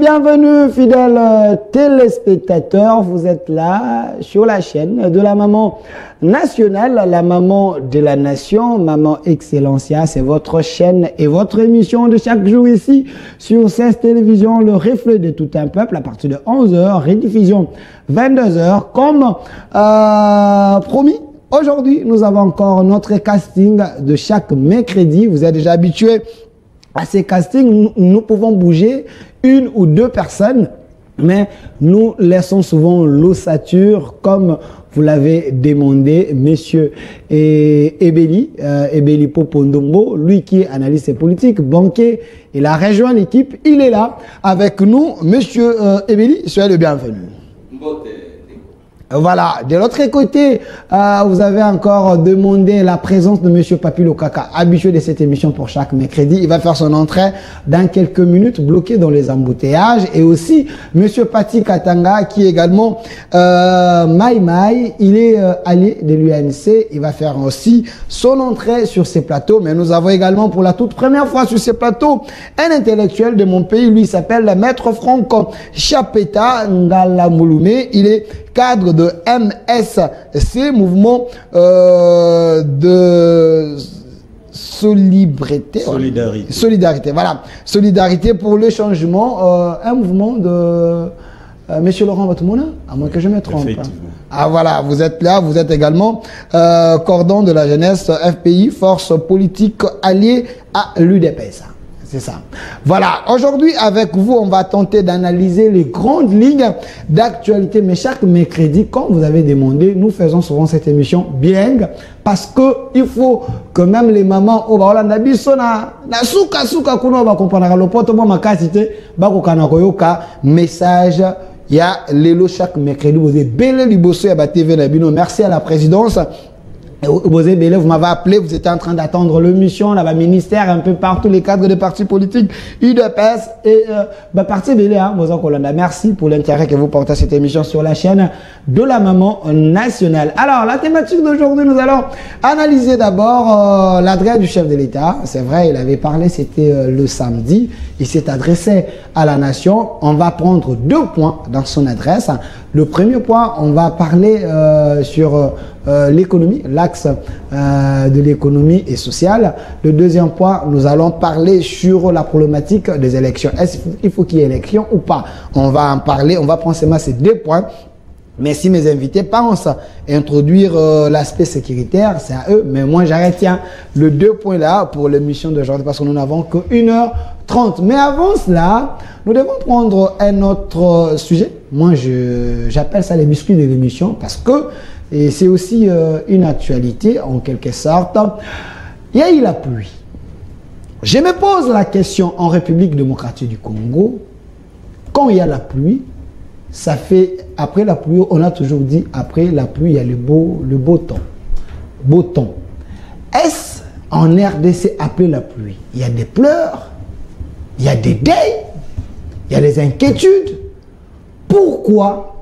bienvenue fidèles téléspectateurs, vous êtes là sur la chaîne de la maman nationale, la maman de la nation, Maman Excellencia, c'est votre chaîne et votre émission de chaque jour ici sur 16 télévisions, le reflet de tout un peuple à partir de 11h, rediffusion 22h, comme promis. Aujourd'hui, nous avons encore notre casting de chaque mercredi, vous êtes déjà habitués à ces castings, nous pouvons bouger une ou deux personnes, mais nous laissons souvent l'ossature, comme vous l'avez demandé, monsieur Ebeli Popondombo, lui qui est analyste politique, banquier, il a rejoint l'équipe, il est là avec nous. Monsieur Ebeli, soyez le bienvenu. Voilà, de l'autre côté, vous avez encore demandé la présence de monsieur Papi Lokaka, habitué de cette émission pour chaque mercredi. Il va faire son entrée dans quelques minutes, bloqué dans les embouteillages. Et aussi, monsieur Pati Katanga, qui est également Maï, il est allié de l'UNC. Il va faire aussi son entrée sur ces plateaux. Mais nous avons également pour la toute première fois sur ces plateaux un intellectuel de mon pays. Lui, il s'appelle Maître Franco Chapeta Ngala Mouloumé. Il est cadre de MSC, mouvement de solidarité, voilà, solidarité pour le changement, un mouvement de monsieur Laurent Batoumona, à moins que je me trompe. Ah voilà, vous êtes là, vous êtes également cordon de la jeunesse FPI, force politique alliée à l'UDPS. C'est ça. Voilà, aujourd'hui avec vous, on va tenter d'analyser les grandes lignes d'actualité. Mais chaque mercredi, comme vous avez demandé, nous faisons souvent cette émission bien parce que il faut que même les mamans au Baolanda bisona na suka kuno ba comprendre le poto bon makasité ba ko kana koyoka message. Il y a lelo chaque mercredi vous avez belé liboso ya ba TV na bino. Merci à la présidence. Vous m'avez appelé, vous étiez en train d'attendre le mission, là-bas, ministère, un peu partout, les cadres des partis politiques, UDPS et parti Bélé, hein, merci pour l'intérêt que vous portez à cette émission sur la chaîne de la maman nationale. Alors, la thématique d'aujourd'hui, nous allons analyser d'abord l'adresse du chef de l'État. C'est vrai, il avait parlé, c'était le samedi. Il s'est adressé à la nation. On va prendre 2 points dans son adresse. Le premier point, on va parler sur l'économie, l'axe de l'économie et sociale. Le deuxième point, nous allons parler sur la problématique des élections. Est-ce qu'il faut qu'il y ait élection ou pas? On va en parler, on va prendre seulement ces 2 points. Mais si mes invités pensent introduire l'aspect sécuritaire, c'est à eux. Mais moi, j'arrête le 2 points là pour l'émission d'aujourd'hui parce que nous n'avons que 1h30. Mais avant cela, nous devons prendre un autre sujet. Moi, j'appelle ça les biscuits de l'émission parce que c'est aussi une actualité en quelque sorte. Il y a eu la pluie. Je me pose la question en République démocratique du Congo, quand il y a la pluie, ça fait, après la pluie, on a toujours dit, après la pluie, il y a le beau temps. Beau temps. Est-ce en RDC après la pluie? Il y a des pleurs, il y a des deuils, il y a des inquiétudes. Pourquoi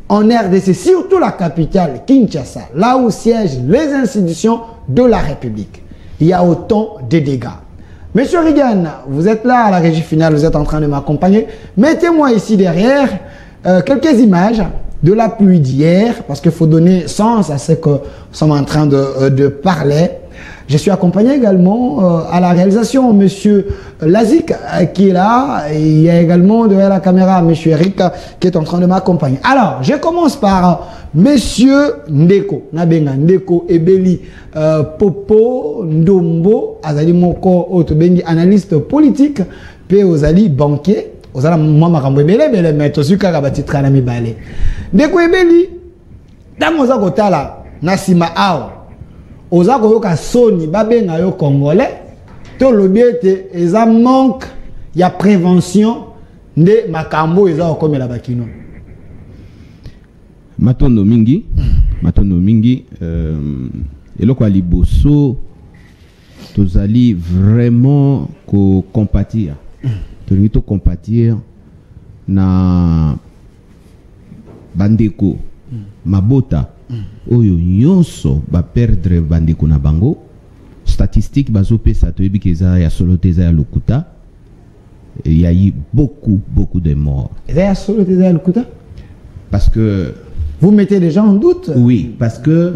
en RDC, surtout la capitale, Kinshasa, là où siègent les institutions de la République, il y a autant de dégâts? Monsieur Reagan, vous êtes là à la régie finale, vous êtes en train de m'accompagner. Mettez-moi ici derrière quelques images de la pluie d'hier, parce qu'il faut donner sens à ce que nous sommes en train de parler. Je suis accompagné également à la réalisation, monsieur Lazik qui est là. Et il y a également derrière la caméra, monsieur Eric qui est en train de m'accompagner. Alors, je commence par monsieur Ndeko. Nabenga Ndeko Ebeli Popo Ndombo, Azali Moko Otobengi, analyste politique, puis Ozali banquier. Ozala mama kambo ebele mais tosuka ka batitra na mibale. Ndeko Ebeli, damoza kotala na sima awa. Oza koyoka soni babenga yo congolais to lobiete eza manque ya prévention nde makambo eza okomela bakino. Matondo mingi eloko ya liboso tozali vraiment ko compatir. Tolingi to compatir na bandeko mabota oyo nyonso ba perdre bandeko na bango statistique bazopesa toyebi ke eza ya solo te eza ya lokuta il y a eu beaucoup de morts. Parce que vous mettez les gens en doute. Oui, parce que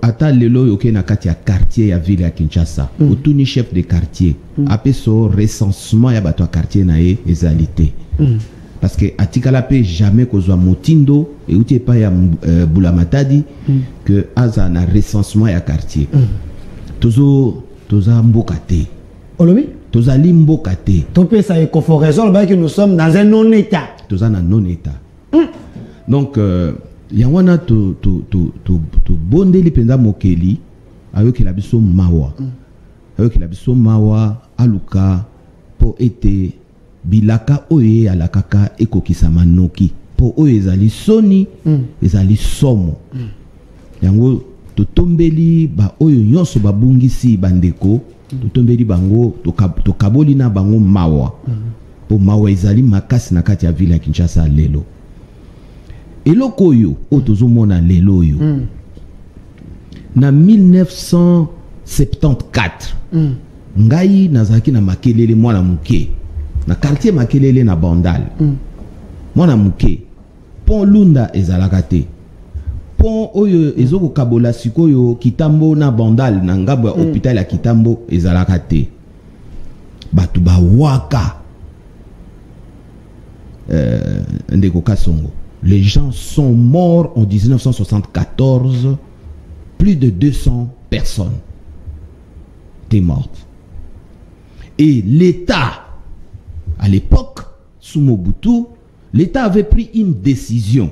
ata lelo yoke na kati ya quartier ya ville ya Kinshasa, otuni chef de quartier, après so recensement ya bato quartier na ye ezalité. Parce que atikala pe jamais kozwa motindo et uti pa ya Bulamatadi que aza na recensement ya quartier. Toza mboka te. Olobi? Toza mboka te. Topé ça est conforaison que nous sommes dans un non-état. Toza na non-état. Donc Yawana to bondeli penza mokeli ayoki la biso mawa. Ayoki la biso mawa aluka po ete bilaka oye alakaka ekokisa manoki po oye ezali soni ezali somo. Yango to tombeli ba oyo nyonso babungisi bandeko to tombeli bango to kaboli na bango mawa. Po mawa ezali makasi na kati ya ville ya Kinshasa lelo. Eloko oyo otozomona lelo yo na 1974 ngai nazaki na makelele mwana muke na quartier makelele na Bandal mwana muke pont Lunda ezalaka te pont oyo ezoko kabola sikoyo Kitambo na Bandal na ngabo ya hôpital ya Kitambo ezalaka te batu ba waka ndeko Kasongo. Les gens sont morts en 1974. Plus de 200 personnes étaient mortes. Et l'État, à l'époque, sous Mobutu, l'État avait pris une décision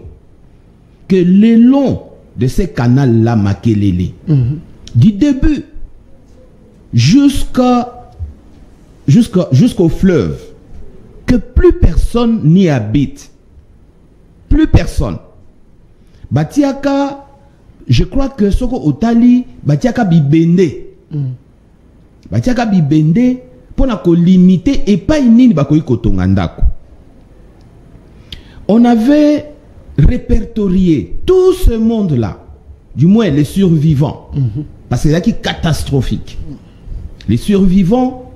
que le long de ces canals-là, Makelele, du début jusqu'au fleuve, que plus personne n'y habite. Plus personne. Batiaka, je crois que Soko Otali, Batiaka Bibende. Batiaka Bibende, pour na ko limiter et pas inini bakoyi kotongandako. On avait répertorié tout ce monde-là, du moins les survivants, parce que c'est là qui est catastrophique. Les survivants,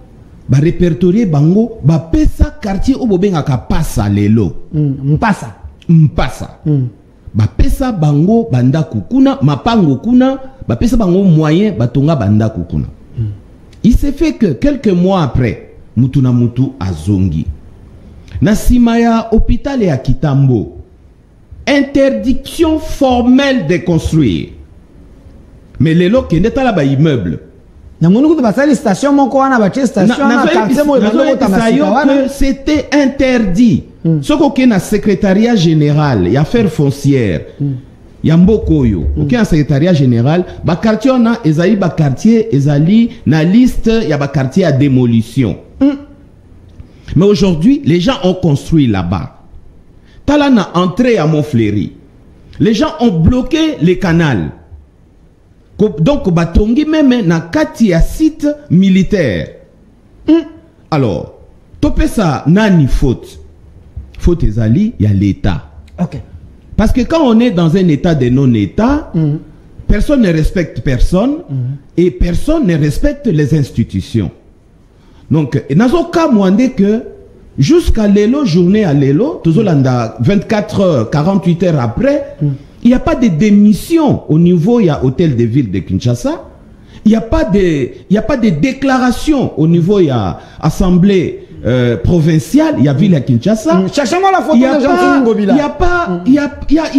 ba répertorier bango, ba pesa quartier au bobengaka pasa lelo. Mpasa. Bapesa bango banda kukuna, mapango kuna, bapesa bango moyen batonga banda kukuna. Il s'est fait que quelques mois après, Mutuna Mutu azongi. Nasimaya hôpital ya Kitambo. Interdiction formelle de construire. Mais les lots qui n'étaient là bas immeuble. C'était interdit. Ce qu'on a secrétariat général et affaires foncières, Yambokoyo, aucun secrétariat général, ba quartier on a ezali ba quartier ezali na liste ya ba quartier à démolition. Mais aujourd'hui, les gens ont construit là-bas. Talana entré à Montfléry. Les gens ont bloqué les canaux. Donc, batongi même na kati ya site militaire. Alors, topesa nani faute. Faute ezali, il y a l'État. Ok. Parce que quand on est dans un état de non-état, personne ne respecte personne et personne ne respecte les institutions. Donc, nazo ka mwande que jusqu'à l'élo, journée à l'élo, tozolanda 24 heures, 48 heures après, il n'y a pas de démission au niveau il y a hôtel de ville de Kinshasa. Il n'y a pas de déclaration au niveau il y a assemblée provinciale, il y a ville à Kinshasa. Cherchez-moi la photo de Jean Ngobila. Il y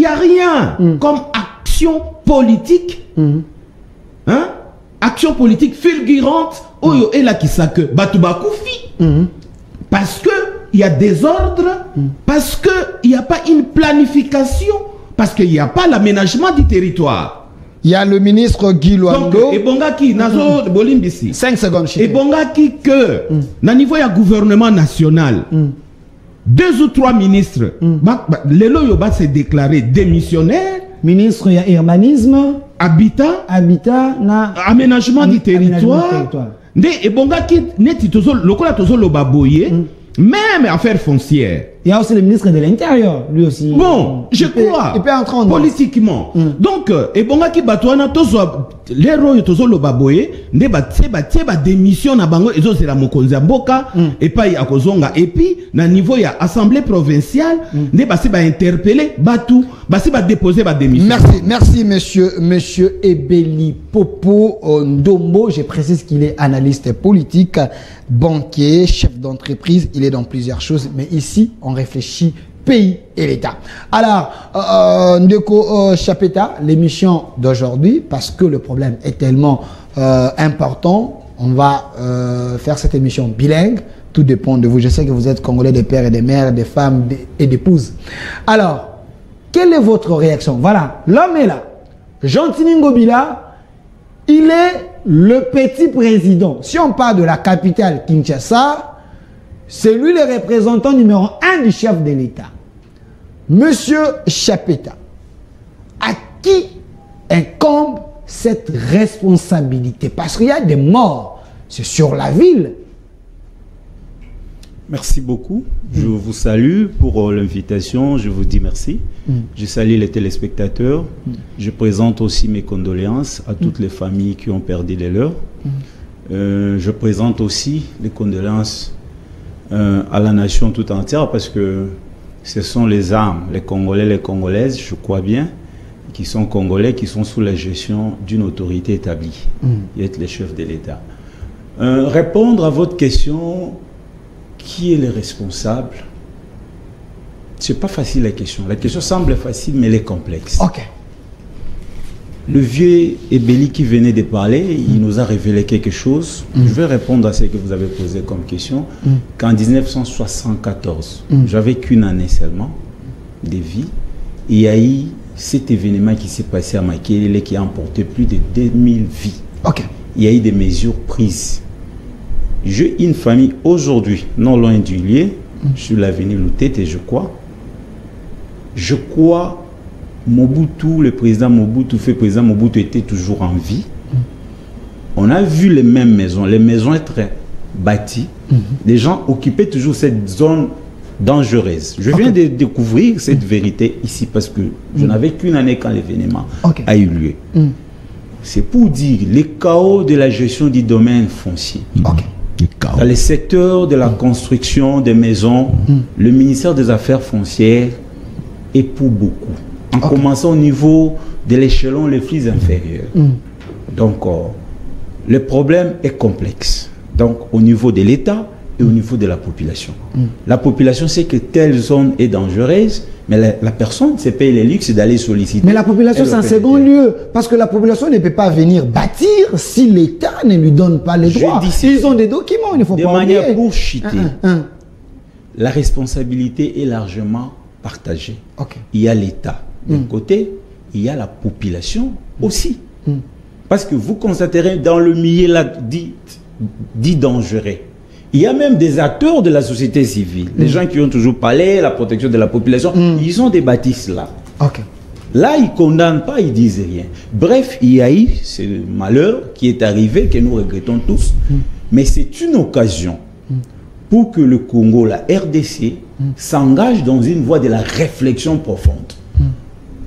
a rien comme action politique. Hein? Action politique fulgurante. Oyo et la kisake batuba koufi. Parce que il y a désordre, parce que il n'y a pas une planification. Parce qu'il n'y a pas l'aménagement du territoire. Il y a le ministre Guy Loando. Donc, Ebongaki, Nazo Bolimbisi. 5 secondes. Ebongaki que, na niveau ya gouvernement national, 2 ou 3 ministres, Lelo Yoba s'est déclaré démissionnaire. Ministre ya urbanisme, habitat, na aménagement du territoire. Nde Ebongaki, neti tozo, lokola tozo lobaboye, même affaires foncières. Il y a aussi le ministre de l'Intérieur, lui aussi. Bon, je crois. Il peut entrer en politiquement. Donc, et bon, qui batouana, l'héros, tozo lo baboye, ne ba démission na bango, ezo c'est la mokonza mboka, et pas y a kozonga. Et puis, na niveau ya assemblée provinciale, ne ba se ba interpeller, batou, ba se ba déposer ba démission. Merci, monsieur Ebeli Popo Ndombo. Je précise qu'il est analyste politique, banquier, chef d'entreprise. Il est dans plusieurs choses, mais ici, on réfléchit pays et l'État. Alors, Ndeko Chapeta, l'émission d'aujourd'hui, parce que le problème est tellement important, on va faire cette émission bilingue. Tout dépend de vous. Je sais que vous êtes Congolais, des pères et des mères, des femmes et d'épouses. Alors, quelle est votre réaction? Voilà, l'homme est là. Jean-Tini Ngobila, il est le petit président. Si on parle de la capitale Kinshasa, c'est lui le représentant numéro 1 du chef de l'État. Monsieur Chapeta, à qui incombe cette responsabilité? Parce qu'il y a des morts, c'est sur la ville. Merci beaucoup. Je vous salue pour l'invitation. Je vous dis merci. Je salue les téléspectateurs. Je présente aussi mes condoléances à toutes les familles qui ont perdu les leurs. Je présente aussi les condoléances à la nation tout entière parce que ce sont les âmes, les Congolais, les Congolaises, je crois bien, qui sont Congolais, qui sont sous la gestion d'une autorité établie. Ils sont les chefs de l'État. Répondre à votre question... Qui est le responsable? C'est pas facile la question. La question semble facile, mais elle est complexe. Ok. Le vieux Ebeli qui venait de parler, il nous a révélé quelque chose. Je vais répondre à ce que vous avez posé comme question. Qu'en 1974, j'avais qu'une année seulement de vie. Il y a eu cet événement qui s'est passé à Makelele qui a emporté plus de 2000 vies. Ok. Il y a eu des mesures prises. J'ai une famille aujourd'hui, non loin du lieu, sur l'avenue Loutete, et je crois Mobutu, le président Mobutu, fait président Mobutu était toujours en vie. On a vu les mêmes maisons être bâties. Les gens occupaient toujours cette zone dangereuse. Je viens de découvrir cette vérité ici parce que je n'avais qu'une année quand l'événement a eu lieu. C'est pour dire le chaos de la gestion du domaine foncier. Dans les secteurs de la construction des maisons, le ministère des Affaires foncières est pour beaucoup. En commençant au niveau de l'échelon le plus inférieur. Donc, le problème est complexe. Donc, au niveau de l'État et au niveau de la population. La population sait que telle zone est dangereuse, mais la personne se paye le luxe d'aller solliciter. Mais la population, c'est un second lieu. Parce que la population ne peut pas venir bâtir si l'État ne lui donne pas les droits. Ils ont des documents, il ne faut pas oublier. De manière pour chuter, la responsabilité est largement partagée. Il y a l'État d'un côté, il y a la population aussi. Parce que vous constaterez dans le milieu là dit dangereux. Il y a même des acteurs de la société civile, les gens qui ont toujours parlé, la protection de la population, ils ont des bâtisses là. Là, ils ne condamnent pas, ils ne disent rien. Bref, il y a eu ce malheur qui est arrivé, que nous regrettons tous, mais c'est une occasion pour que le Congo, la RDC, s'engage dans une voie de la réflexion profonde.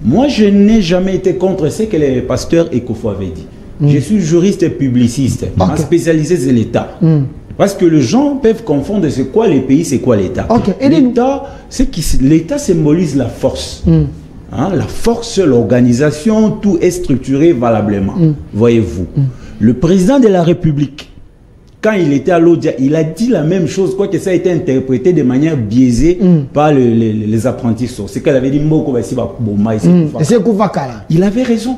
Moi, je n'ai jamais été contre ce que le pasteur Ekofo avait dit. Je suis juriste et publiciste, spécialisé c'est l'État. Parce que les gens peuvent confondre c'est quoi les pays, c'est quoi l'État. L'État symbolise la force. La force, l'organisation, tout est structuré valablement. Voyez-vous. Le président de la République, quand il était à l'Odia, il a dit la même chose, quoique ça a été interprété de manière biaisée par les apprentis sorciers. C'est qu'elle avait dit il avait raison.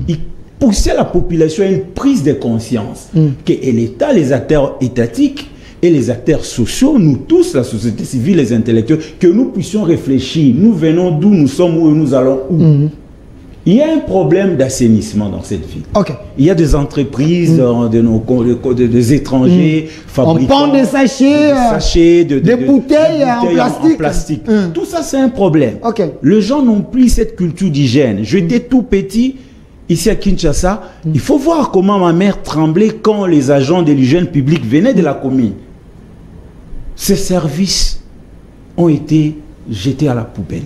Il poussait la population à une prise de conscience que l'État, les acteurs étatiques et les acteurs sociaux, nous tous, la société civile, les intellectuels, que nous puissions réfléchir. Nous venons d'où nous sommes, où nous allons où. Il y a un problème d'assainissement dans cette ville. Il y a des entreprises, des étrangers, fabricants. On prend des sachets, des bouteilles en plastique. Tout ça, c'est un problème. Les gens n'ont plus cette culture d'hygiène. J'étais tout petit. Ici à Kinshasa, il faut voir comment ma mère tremblait quand les agents de l'hygiène publique venaient de la commune. Ces services ont été jetés à la poubelle.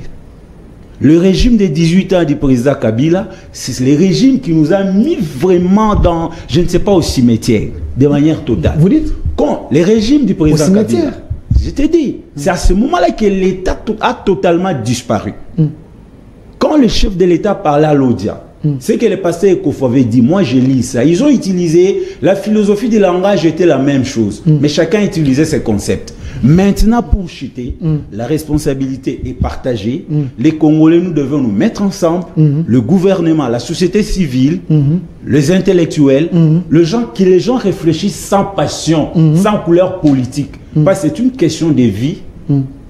Le régime des 18 ans du président Kabila, c'est le régime qui nous a mis vraiment dans, je ne sais pas, au cimetière, de manière totale. Vous dites? Quand le régime du président Kabila, je te dis, c'est à ce moment-là que l'État a totalement disparu. Quand le chef de l'État parlait à l'Odia, ce que le pasteur Ekofo avait dit, moi je lis ça, ils ont utilisé, la philosophie du langage était la même chose, mais chacun utilisait ses concepts. Maintenant, pour chuter, la responsabilité est partagée. Les Congolais, nous devons nous mettre ensemble, le gouvernement, la société civile, les intellectuels, les gens réfléchissent sans passion, sans couleur politique. Parce que c'est une question de vie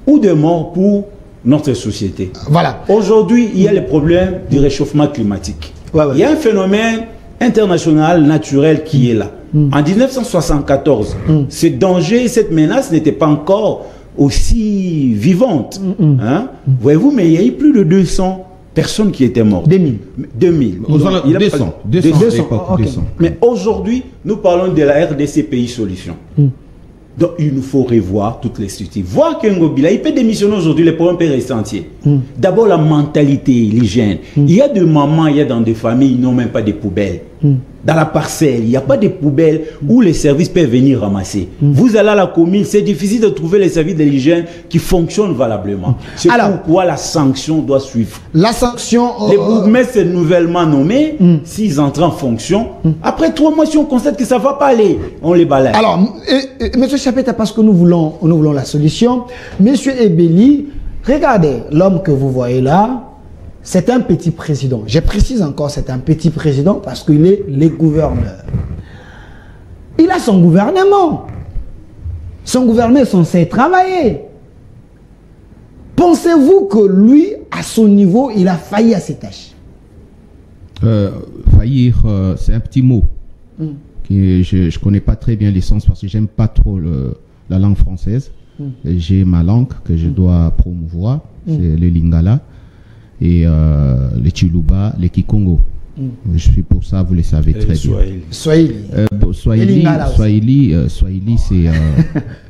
ou de mort pour notre société. Voilà. Aujourd'hui, il y a le problème du réchauffement climatique. Il y a un phénomène international, naturel qui est là. En 1974, ce danger, cette menace n'était pas encore aussi vivante. Hein? Voyez-vous, mais il y a eu plus de 200 personnes qui étaient mortes. 2000. 200. Mais aujourd'hui, nous parlons de la RDC Pays Solutions. Donc, il nous faut revoir toutes les structures. Voir qu'un Ngobila, il peut démissionner aujourd'hui, les problèmes peuvent rester entiers. D'abord, la mentalité, l'hygiène. Il y a des mamans, il y a dans des familles, ils n'ont même pas de poubelles. Dans la parcelle, il n'y a pas de poubelles où les services peuvent venir ramasser. Vous allez à la commune, c'est difficile de trouver les services de l'hygiène qui fonctionnent valablement. C'est pourquoi la sanction doit suivre. La sanction... Les bourgmestres sont nouvellement nommés, s'ils entrent en fonction. Après 3 mois, si on constate que ça ne va pas aller, on les balaye. Alors, M. Chapeta, parce que nous voulons la solution. M. Ebeli, regardez, l'homme que vous voyez là, c'est un petit président. Je précise encore, c'est un petit président parce qu'il est le gouverneur. Il a son gouvernement. Son gouvernement est censé travailler. Pensez-vous que lui, à son niveau, il a failli à ses tâches? Faillir, c'est un petit mot. Je ne connais pas très bien l'essence parce que j'aime pas trop la langue française. J'ai ma langue que je dois promouvoir, c'est le Lingala. Et les Chiluba, les Kikongo. Je suis pour ça, vous le savez très bien. Swahili, c'est...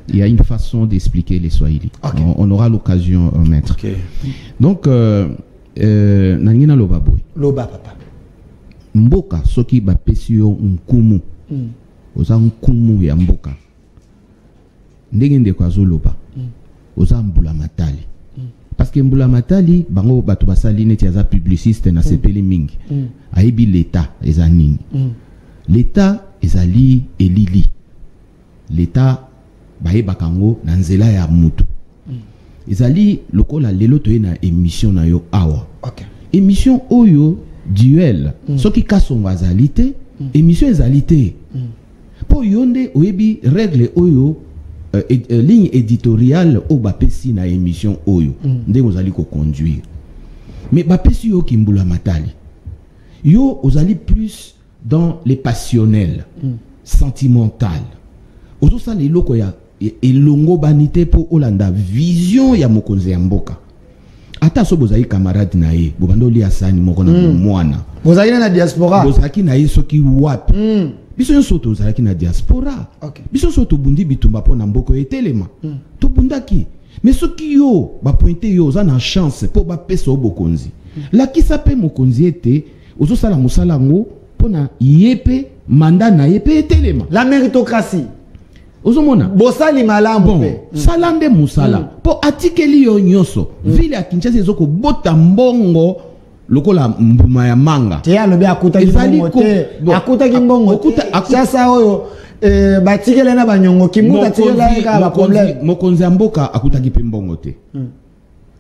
il y a une façon d'expliquer les Swahili. Okay. On aura l'occasion, maître. Okay. Donc, Nangina Loba Boy. Loba, papa. Mboka, soki ba pesio nkumu. Oza nkumu ya mboka. Ndengende kwa Zoloba. Oza mbula matali. Parce que Mbula Matali, bango bato basali neti aza publiciste na sepeli mingi. Aibi l'État eza nini. L'État ezali elili. L'État bae bakango na nzela ya mutu. Ezali lokola lelo toye na émission na yo awa. Okay. Émission oyo duel. Soki kasongo azali te, émission ezali te. Po yonde oyebi règle oyo ligne éditoriale au bapesi na émission oyo ndenge ozali ko conduire mais bapesi yo Kimbula Matali yo ozali plus dans les passionnels sentimental ozo sa leloko ya elongo banité po olanda vision ya mokonzi ya mboka ata so bozali camarade na ye bobando li asani moko na mwana bozali na diaspora bozaki na ye soki wapi biso nyonso tozalaki na diaspora. Biso nyonso tobundi bitumba mpo na mboko etelema. Tobundaki. Mais soki yo bapointe yo oza na chance mpo bapesa yo bokonzi. Lakisa mpe mokonzi ete ozosala mosala yango mpo na ye mpe manda na ye mpe etelema. La méritocratie. Ozomona bosali malamu mpe. Sala nde mosala. Po atikeli yo nyonso. Ville ya Kinshasa ezoko bota mbongo lokola mbuma ya manga. Tia lobe akutaki mbongo te. Akutaki mbongo te. Sasa oyo batikele na banyongo kimuta tikela eka ba problème. Mokonzi mboka akutaki pe mbongo te.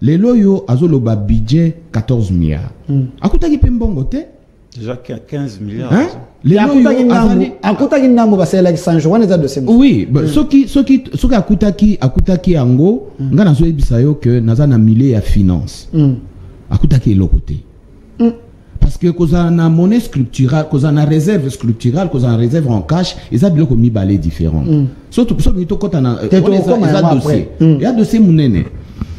Lelo yo azoloba budget 14 milliards. Akutaki pe mbongo te. Déjà 15 milliards. Hein? Akutaki ndambo basela ki sanjo wana za dossier. Oui, soki akutaki yango nga nazo ebisa yo que naza na milieu ya finance. Akutaki eloko te. Parce que koza na monnaie scripturale, koza na réserve scripturale, koza na réserve en cash, ils ont biloko mibale différent. Surtout to kota na dossier. Il y a dossier munene.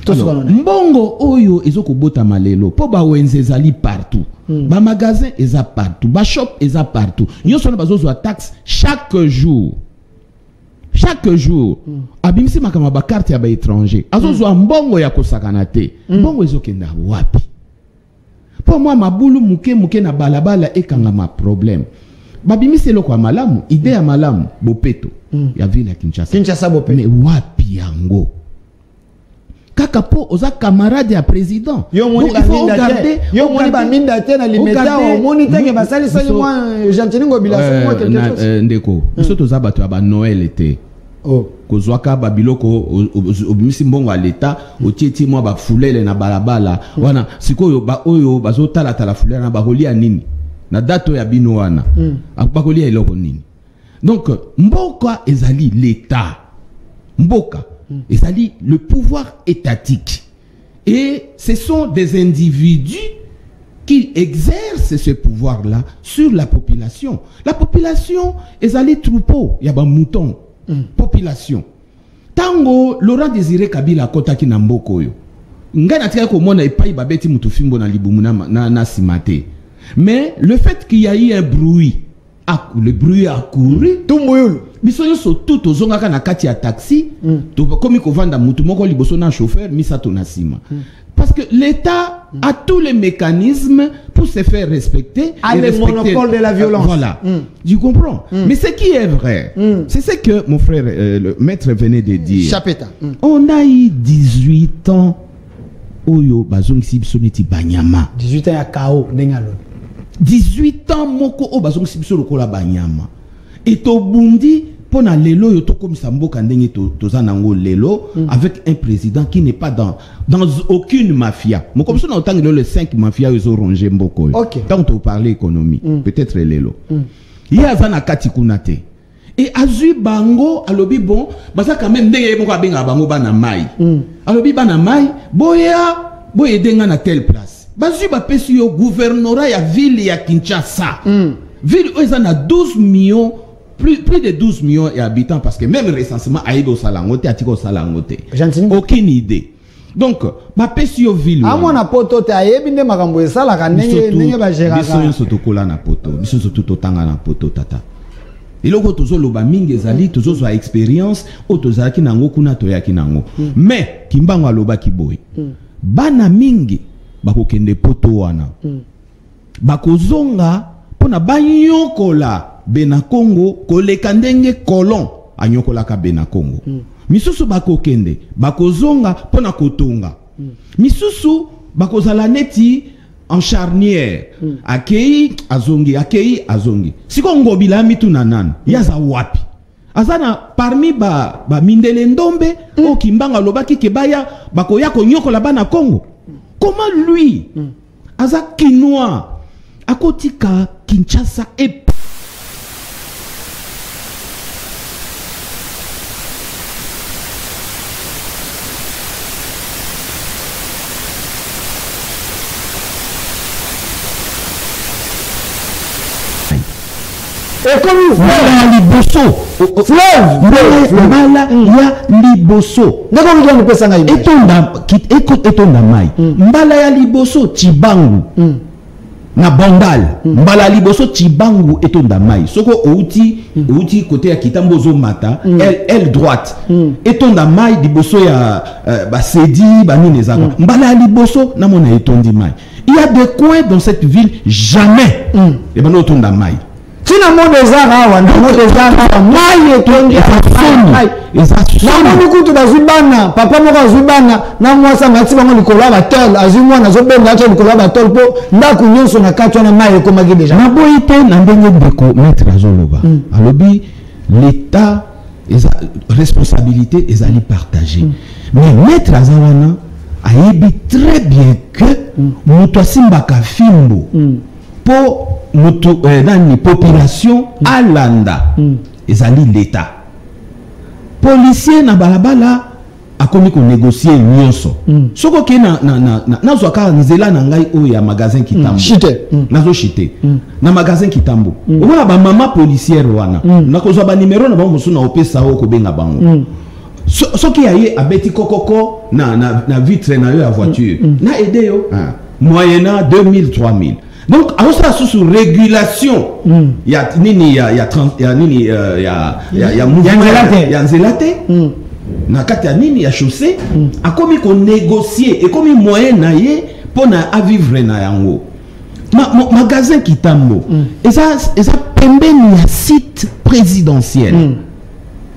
Mbongo oyo ezoko bota malelo po ba wenze ezali partout. Ba magasin eza partout, ba shop eza partout. Nyoso na bazozo taxe chaque jour. chaque jour abimisi makamaba carte ya ba étranger azozwa mbongo ya kosakana te mbongo ezokenda wapi pour moi mabulu muke na balabala ekanga ma problème babimisi eloko ya malamu idée ya malamu bopeto ya ville ya Kinshasa bopeto mais wapi yango kaka po oza camarade ya président yo moni ba minda te na limeta o moni tenge basali sali moi jantiningo bilasa moi quelque chose ndeko biso toza bato ya ba Noël été kozwaka babiloko obimisi mbongo ya leta otieti mwa bafulele na balabala wana sikoyo ba oyo bazotala tala fulele na bakolia nini na dato ya bino wana bakolia eloko nini donc mboka ezali l'État mboka ezali le pouvoir étatique et ce sont des individus qui exercent ce pouvoir-là sur la population ezali troupeau ya ba mouton population tango Laurent Désiré Kabila kotaki na mboko yo nga natika ko mona epai babeti mutu fimbo na libumu na simate mais le fait qu'il y a eu un bruit le bruit a couru tout moyul biso nyonso tout ozongaka na kati ya taxi to komi kovanda mutu moko liboso na chauffeur misato na sima parce que l'État a tous les mécanismes pour se faire respecter. A le monopole de la violence. Voilà. Tu comprends? Mais ce qui est vrai, c'est ce que mon frère, le maître venait de dire. Chapeta. On a eu 18 ans. Oyo bazongisi biso neti banyama. 18 ans ya KO ndengalo. 18 ans moko o bazongisi biso lokola banyama. Et to bundi pona lelo yo to komisa mboka ndenge toza nango lelo avec un président qui n'est pas dans aucune mafia. Mo comme ça na autant le 5 mafia ils ont rongé mboko. Tant on parler économie, peut-être lelo. Il y a zana kati kunate. Et azui bango alobi bon, baza quand même ndenge moko abenga bango bana mai. Alobi bana mai boye denga na telle place. Bazui ba pesi yo gouvernorat ya ville ya Kinshasa. Ville où na 12 millions plus de 12 millions d'habitants parce que même recensement aïdo salangote atiko salangote. Aucune idée. Donc ba pesi yo ville. Amona poto te ayebi nde makambo esala ka ndenge ba gérer. Biso soto kola na poto. Biso soto totanga na poto tata. Iloko tozo loba mingi ezali tozo zo expérience o tozalaki nango kuna toyaki nango. Mais kimbango aloba kiboy. Bana mingi bakokende poto wana. Bakozonga pona banyokola Bena Congo koleka ndenge kolon anyokolaka Bena Congo. Misusu bakokende bakozonga pona kotonga. Misusu bakozala neti en charnière. Akei azongi. Siko ngobila mitu nanan. Yaza wapi. Azana parmi ba mindele ndombe o kimbanga lobaki kebaya bakoya konyokola bana Congo. Comment lui aza kinois akotika Kinshasa et comme liboso mbala ya liboso etonda mai mbala ya liboso Chibangu na Bondal mbala liboso Chibangu etonda mai soko outi côté ya Kitambo zo mata elle droite etonda mai liboso ya basedi banine zaka mbala liboso na mona etondi mai. Il y a des coins dans cette ville jamais et bano etonda mai. Tina monde ezara wa monde ezara mai etongi afoni ezasoni kutu bazubana papa moko azubana na mwasa ngati bango likola ba tol azumwa na zobenga acha likola ba tol po ndaku nyonso na katwa na mai ekomaki deja na boyite na ndenge ndeko maître azoloba alobi l'état responsabilité ezali partagée mais maître azawana ayebi très bien que mutu asimbaka fimbo po mutu dans population alanda ezali l'état policier na balabala akomi ko négocier nyonso soko ke na zwaka nzela na ngai o ya magasin Kitambo nazo chite na magasin Kitambo omona ba mama policière wana na kozwa ba numéro na bango suna opesa o ko benga bango soki aye abeti kokoko na vitre na yo ya voiture na aide yo moyennant 2000 3000 Donc, alors ça, sous régulation, il y a Nzelaté, il y a chaussée, a comme qu'on négocier et comme il moyen naïe pour à vivre na yango. Magasin qui tambo. Et ça pembe ni site présidentiel.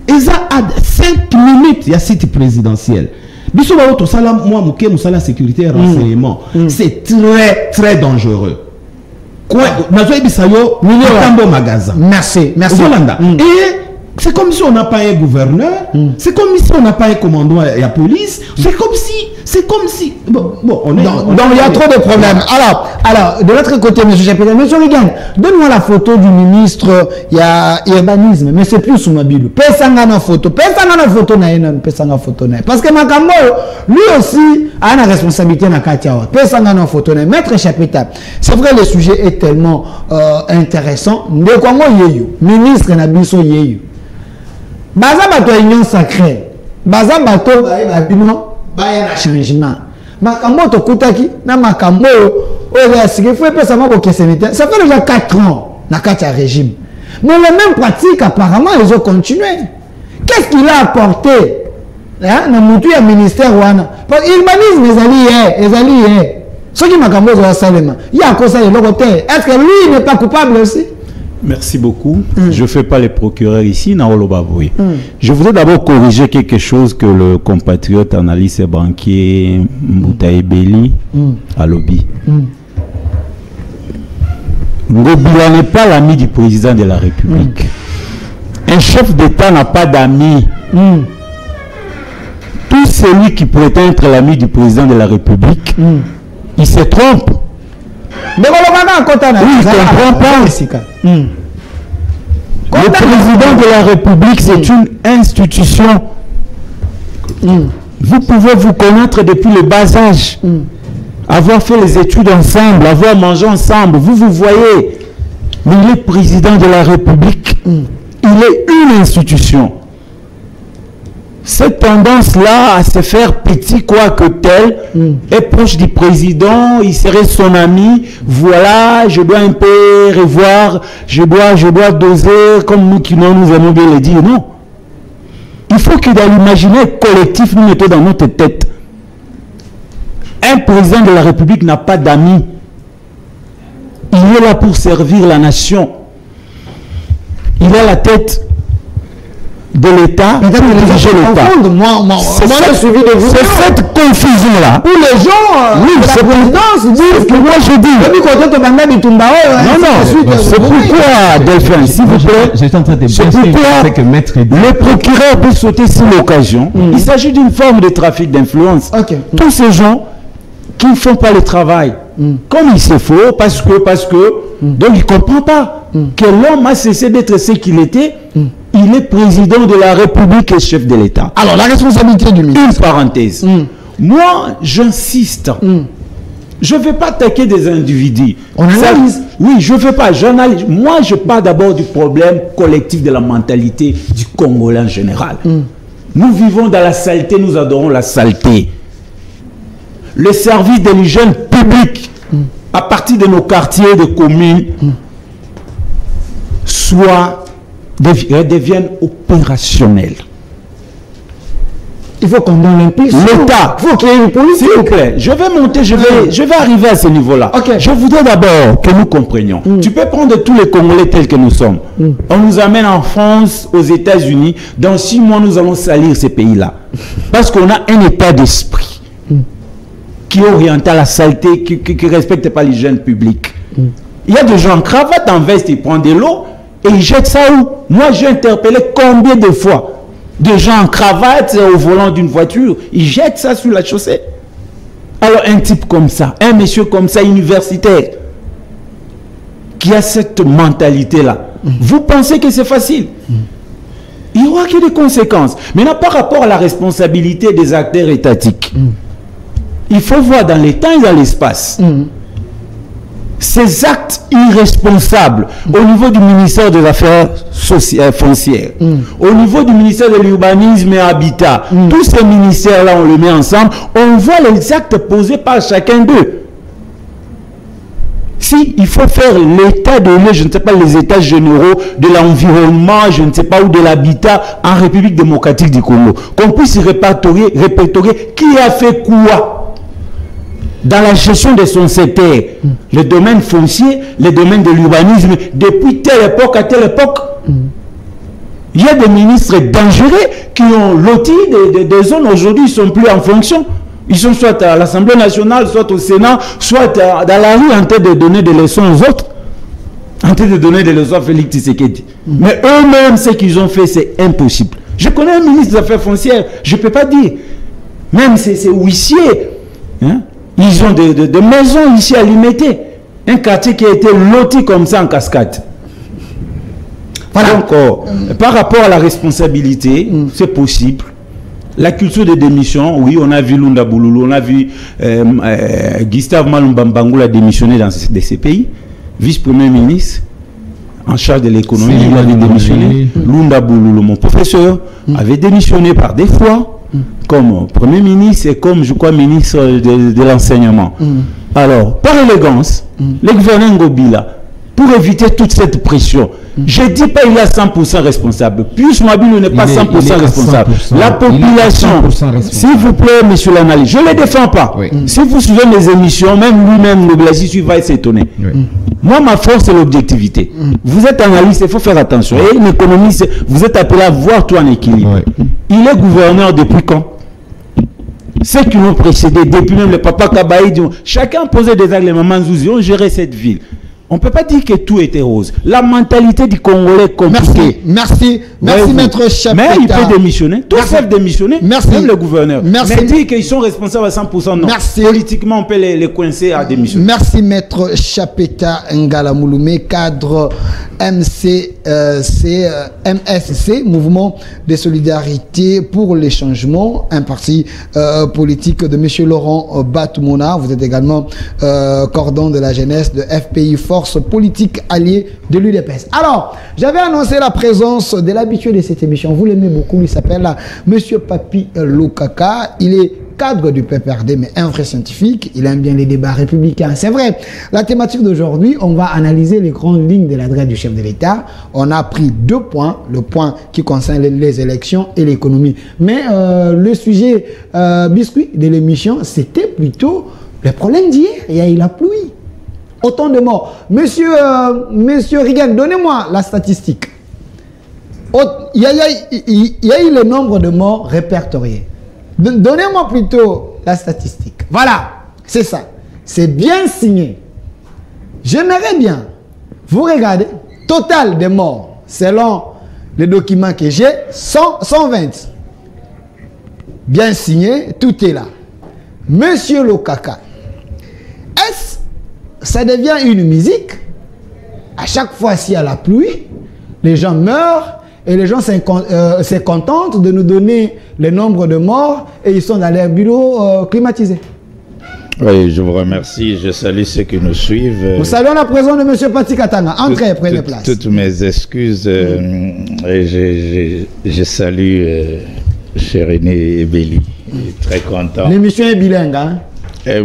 Et ça à 5 minutes il y a site présidentiel. Biso ba to sala moi muke musala sécurité et renseignement. C'est très très dangereux. Quoi nazo bisayo tambo magasin. Merci. Et c'est comme si on n'a pas un gouverneur, c'est comme si on n'a pas un commandant et la police, c'est comme si bon on est donc il y a trop de problèmes. Alors de l'autre côté, monsieur Chapelle, monsieur Rigan, donne-moi la photo du ministre, il y a urbanisme, mais c'est plus sous ma Bible. Pesanga na photo na parce que Makambo lui aussi a une responsabilité na Katia. Pesanga na photo na maître Chapeta. C'est vrai, le sujet est tellement intéressant. Ndekongo yeyo, ministre na biso yeyo. Baza bato union sacrée. Baza bato baya na changement. Makambo to kutaki na makambo oya sikifo pesa mako kesenite. Ça fait déjà 4 ans na Katia régime. Mais les mêmes pratiques apparemment ils ont continué. Qu'est-ce qu'il a apporté hein na mutu ya ministère wana? Parce urbanisme ezali ce qui makambo za salema. Il y a cause de l'autre. Est-ce que lui n'est pas coupable aussi? Merci beaucoup. Je ne fais pas les procureurs ici, Naolo Baboui. Je voudrais d'abord corriger quelque chose que le compatriote analyste et banquier Moutaï Beli a lobby. Ngobila n'est pas l'ami du président de la République. Un chef d'État n'a pas d'amis. Tout celui qui prétend être l'ami du président de la République, il se trompe. Oui, il ne comprend pas. Le président de la République, c'est une institution. Vous pouvez vous connaître depuis le bas âge, avoir fait les études ensemble, avoir mangé ensemble. Vous voyez, mais il est président de la République. Il est une institution. Cette tendance-là à se faire petit quoi que tel est proche du président, il serait son ami. Voilà, je dois un peu revoir, je dois doser comme nous qui nous aimons bien le dire. Non. Il faut que dans l'imaginaire collectif, nous mettons dans notre tête. Un président de la République n'a pas d'amis. Il est là pour servir la nation. Il a la tête de l'État, c'est cette confusion-là. Où les gens, c'est la présidence disent que moi je dis. Non, c'est pourquoi, Delphine, s'il vous plaît, c'est pourquoi le procureur peut sauter sur l'occasion. Il s'agit d'une forme de trafic d'influence. Tous ces gens qui ne font pas le travail comme il se faut, parce que donc il ne comprend pas que l'homme a cessé d'être ce qu'il était. Il est président de la République et chef de l'État. Alors, la responsabilité du ministre. Une parenthèse. Moi, j'insiste. Je ne vais pas attaquer des individus. On analyse. Oui, je ne veux pas. J'analyse. Moi, je parle d'abord du problème collectif de la mentalité du Congolais en général. Nous vivons dans la saleté, nous adorons la saleté. Le service de l'hygiène publique, à partir de nos quartiers, de communes, deviennent opérationnels. Il faut qu'on donne l'impulsion. L'État. Il faut qu'il y ait une politique. S'il vous plaît, je vais monter, je vais arriver à ce niveau-là. Je voudrais d'abord que nous comprenions. Tu peux prendre tous les Congolais tels que nous sommes. On nous amène en France, aux États-Unis. Dans 6 mois, nous allons salir ces pays-là. Parce qu'on a un état d'esprit qui est orienté à la saleté, qui ne respecte pas l'hygiène publique. Il y a des gens en cravate, en veste, ils prennent de l'eau. Et ils jettent ça où? Moi, j'ai interpellé combien de fois des gens en cravate au volant d'une voiture, ils jettent ça sur la chaussée. Alors, un type comme ça, un monsieur comme ça, universitaire, qui a cette mentalité-là, vous pensez que c'est facile? Il y aura que des conséquences. Maintenant, par rapport à la responsabilité des acteurs étatiques, il faut voir dans les temps et dans l'espace. Ces actes irresponsables au niveau du ministère des Affaires foncières, au niveau du ministère de l'Urbanisme et Habitat, tous ces ministères-là, on les met ensemble, on voit les actes posés par chacun d'eux. Si il faut faire l'état de je ne sais pas, les états généraux de l'environnement, je ne sais pas, ou de l'habitat en République démocratique du Congo, qu'on puisse répertorier qui a fait quoi dans la gestion de son secteur, le domaine foncier, le domaine de l'urbanisme, depuis telle époque à telle époque. Il y a des ministres dangereux qui ont loti des zones, aujourd'hui ils ne sont plus en fonction. Ils sont soit à l'Assemblée nationale, soit au Sénat, soit dans la rue en train de donner des leçons aux autres. En train de donner des leçons à Félix Tshisekedi. Mais eux-mêmes, ce qu'ils ont fait, c'est impossible. Je connais un ministre des Affaires foncières, je ne peux pas dire. Même ces huissiers, hein, ils ont des maisons ici à Limité. Un quartier qui a été loti comme ça en cascade. Voilà. Donc, par rapport à la responsabilité, c'est possible. La culture de démission, oui, on a vu Lunda Bouloulou, on a vu Gustave Malumba Bangula démissionner dans ces pays, vice-premier ministre en charge de l'économie, il avait démissionné. Lunda Bouloulou, mon professeur, avait démissionné par des fois comme premier ministre et comme, je crois, ministre de l'enseignement. Alors, par élégance, le gouverneur Ngobila, pour éviter toute cette pression, je ne dis pas qu'il est à 100% responsable. Pius Mabilo n'est pas 100% responsable. La population, s'il vous plaît, monsieur l'analyste, je ne le défends pas. Oui. Si vous suivez mes émissions, même lui-même, le Blasi, va s'étonner. Oui. Moi, ma force, c'est l'objectivité. Vous êtes analyste, il faut faire attention. Et une économiste, vous êtes appelé à voir tout en équilibre. Oui. Il est gouverneur depuis quand? Ceux qui l'ont précédé, depuis même le papa Kabaïdi, chacun posait des actes, les mamans Zouzi ont géré cette ville. On ne peut pas dire que tout était rose. La mentalité du Congolais est compliquée. Merci, maître Chapeta. Mais il peut démissionner. Tous peuvent démissionner. Merci. Même le gouverneur. Merci. Mais dire qu'ils sont responsables à 100%, non. Merci. Politiquement, on peut les coincer à démissionner. Merci, maître Chapeta Ngala Mouloumé, cadre MSC, Mouvement de solidarité pour les changements, un parti politique de M. Laurent Batoumona. Vous êtes également cordon de la jeunesse de FPI Force politique alliée de l'UDPS. Alors, j'avais annoncé la présence de l'habitué de cette émission. Vous l'aimez beaucoup, il s'appelle Monsieur Papi Lokaka. Il est cadre du PPRD, mais un vrai scientifique. Il aime bien les débats républicains. C'est vrai. La thématique d'aujourd'hui, on va analyser les grandes lignes de l'adresse du chef de l'État. On a pris 2 points. Le point qui concerne les élections et l'économie. Mais le sujet biscuit de l'émission, c'était plutôt le problème d'hier. Il y a eu la pluie. Autant de morts. Monsieur Rigan, donnez-moi la statistique. Il y a eu le nombre de morts répertoriés. Donnez-moi plutôt la statistique. Voilà, c'est ça. C'est bien signé. J'aimerais bien, vous regardez, total de morts, selon les documents que j'ai, 120. Bien signé, tout est là. Monsieur Lokaka, est-ce ça devient une musique? À chaque fois s'il y a la pluie, les gens meurent et les gens se contentent de nous donner le nombre de morts et ils sont dans leur bureau climatisé. Oui, je vous remercie. Je salue ceux qui nous suivent. Nous saluons la présence de M. Pati Katanga. Entrez, prenez place. Toutes mes excuses. Je salue cher René Ebeli. Très content. L'émission est bilingue. Hein?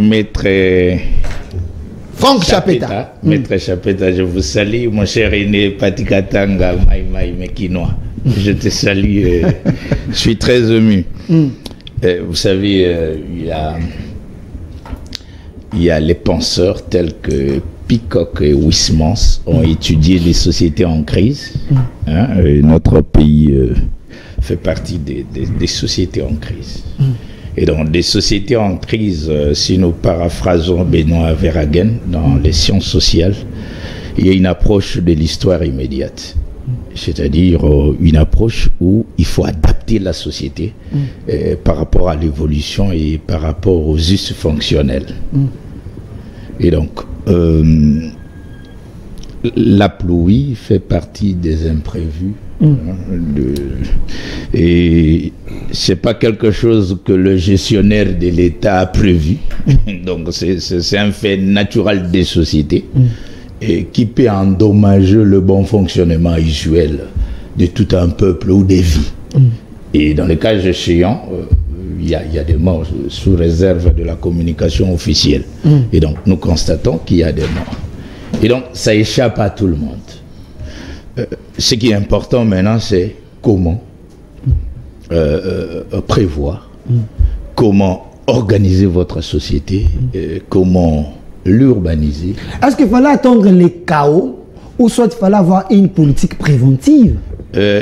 Maître Franck Chapeta. Maître Chapeta, je vous salue. Mon cher René Pati Katanga, Maï Mekinois. Je te salue. Je suis très ému. Vous savez, il y a les penseurs tels que Peacock et Huysmans ont étudié les sociétés en crise. Notre pays fait partie des sociétés en crise. Et donc, des sociétés en crise, si nous paraphrasons Benoît Verhagen dans les sciences sociales, il y a une approche de l'histoire immédiate. C'est-à-dire une approche où il faut adapter la société par rapport à l'évolution et par rapport aux us fonctionnels. Et donc, la pluie fait partie des imprévus. Et c'est pas quelque chose que le gestionnaire de l'État a prévu. Donc, c'est un fait naturel des sociétés. Et qui peut endommager le bon fonctionnement usuel de tout un peuple ou des vies. Et dans le cas échéant, il y a des morts sous réserve de la communication officielle. Et donc, nous constatons qu'il y a des morts. Et donc, ça échappe à tout le monde. Ce qui est important maintenant, c'est comment prévoir, comment organiser votre société, comment l'urbaniser. Est-ce qu'il fallait attendre les chaos ou soit il fallait avoir une politique préventive?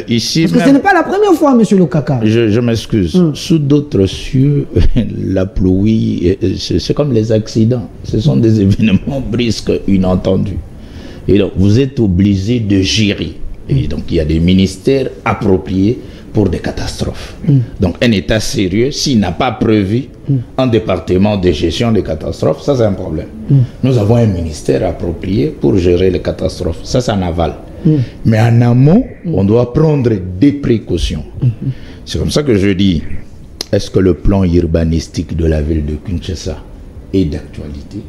Ici, parce que ce n'est pas la première fois, monsieur Lokaka. Je m'excuse. Sous d'autres cieux, la pluie, c'est comme les accidents. Ce sont des événements brusques, inattendus. Et donc, vous êtes obligé de gérer. Et donc, il y a des ministères appropriés pour des catastrophes. Donc, un État sérieux, s'il n'a pas prévu un département de gestion des catastrophes, ça c'est un problème. Nous avons un ministère approprié pour gérer les catastrophes. Ça, c'est en aval. Mais en amont, on doit prendre des précautions. C'est comme ça que je dis, est-ce que le plan urbanistique de la ville de Kinshasa est d'actualité?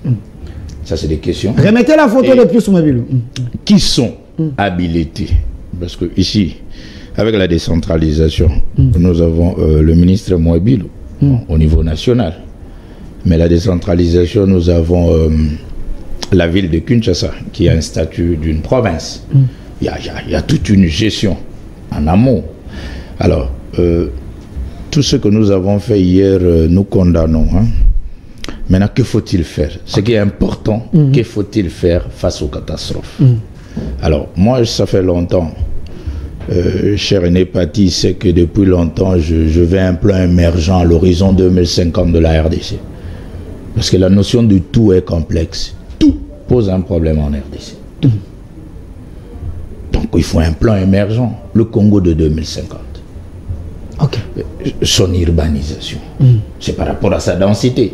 Ça, c'est des questions. Remettez la photo de plus mobile. Qui sont habilités? Parce que ici, avec la décentralisation, nous avons le ministre mobile au niveau national. Mais la décentralisation, nous avons la ville de Kinshasa qui a un statut d'une province. Il y a toute une gestion en amont. Alors, tout ce que nous avons fait hier, nous condamnons. Maintenant, que faut-il faire? Ce qui est important, que faut-il faire face aux catastrophes? Alors, moi, ça fait longtemps, cher René Paty, c'est que depuis longtemps, je veux un plan émergent à l'horizon 2050 de la RDC. Parce que la notion du tout est complexe. Tout pose un problème en RDC. Tout. Donc, il faut un plan émergent, le Congo de 2050. Okay. Son urbanisation. C'est par rapport à sa densité.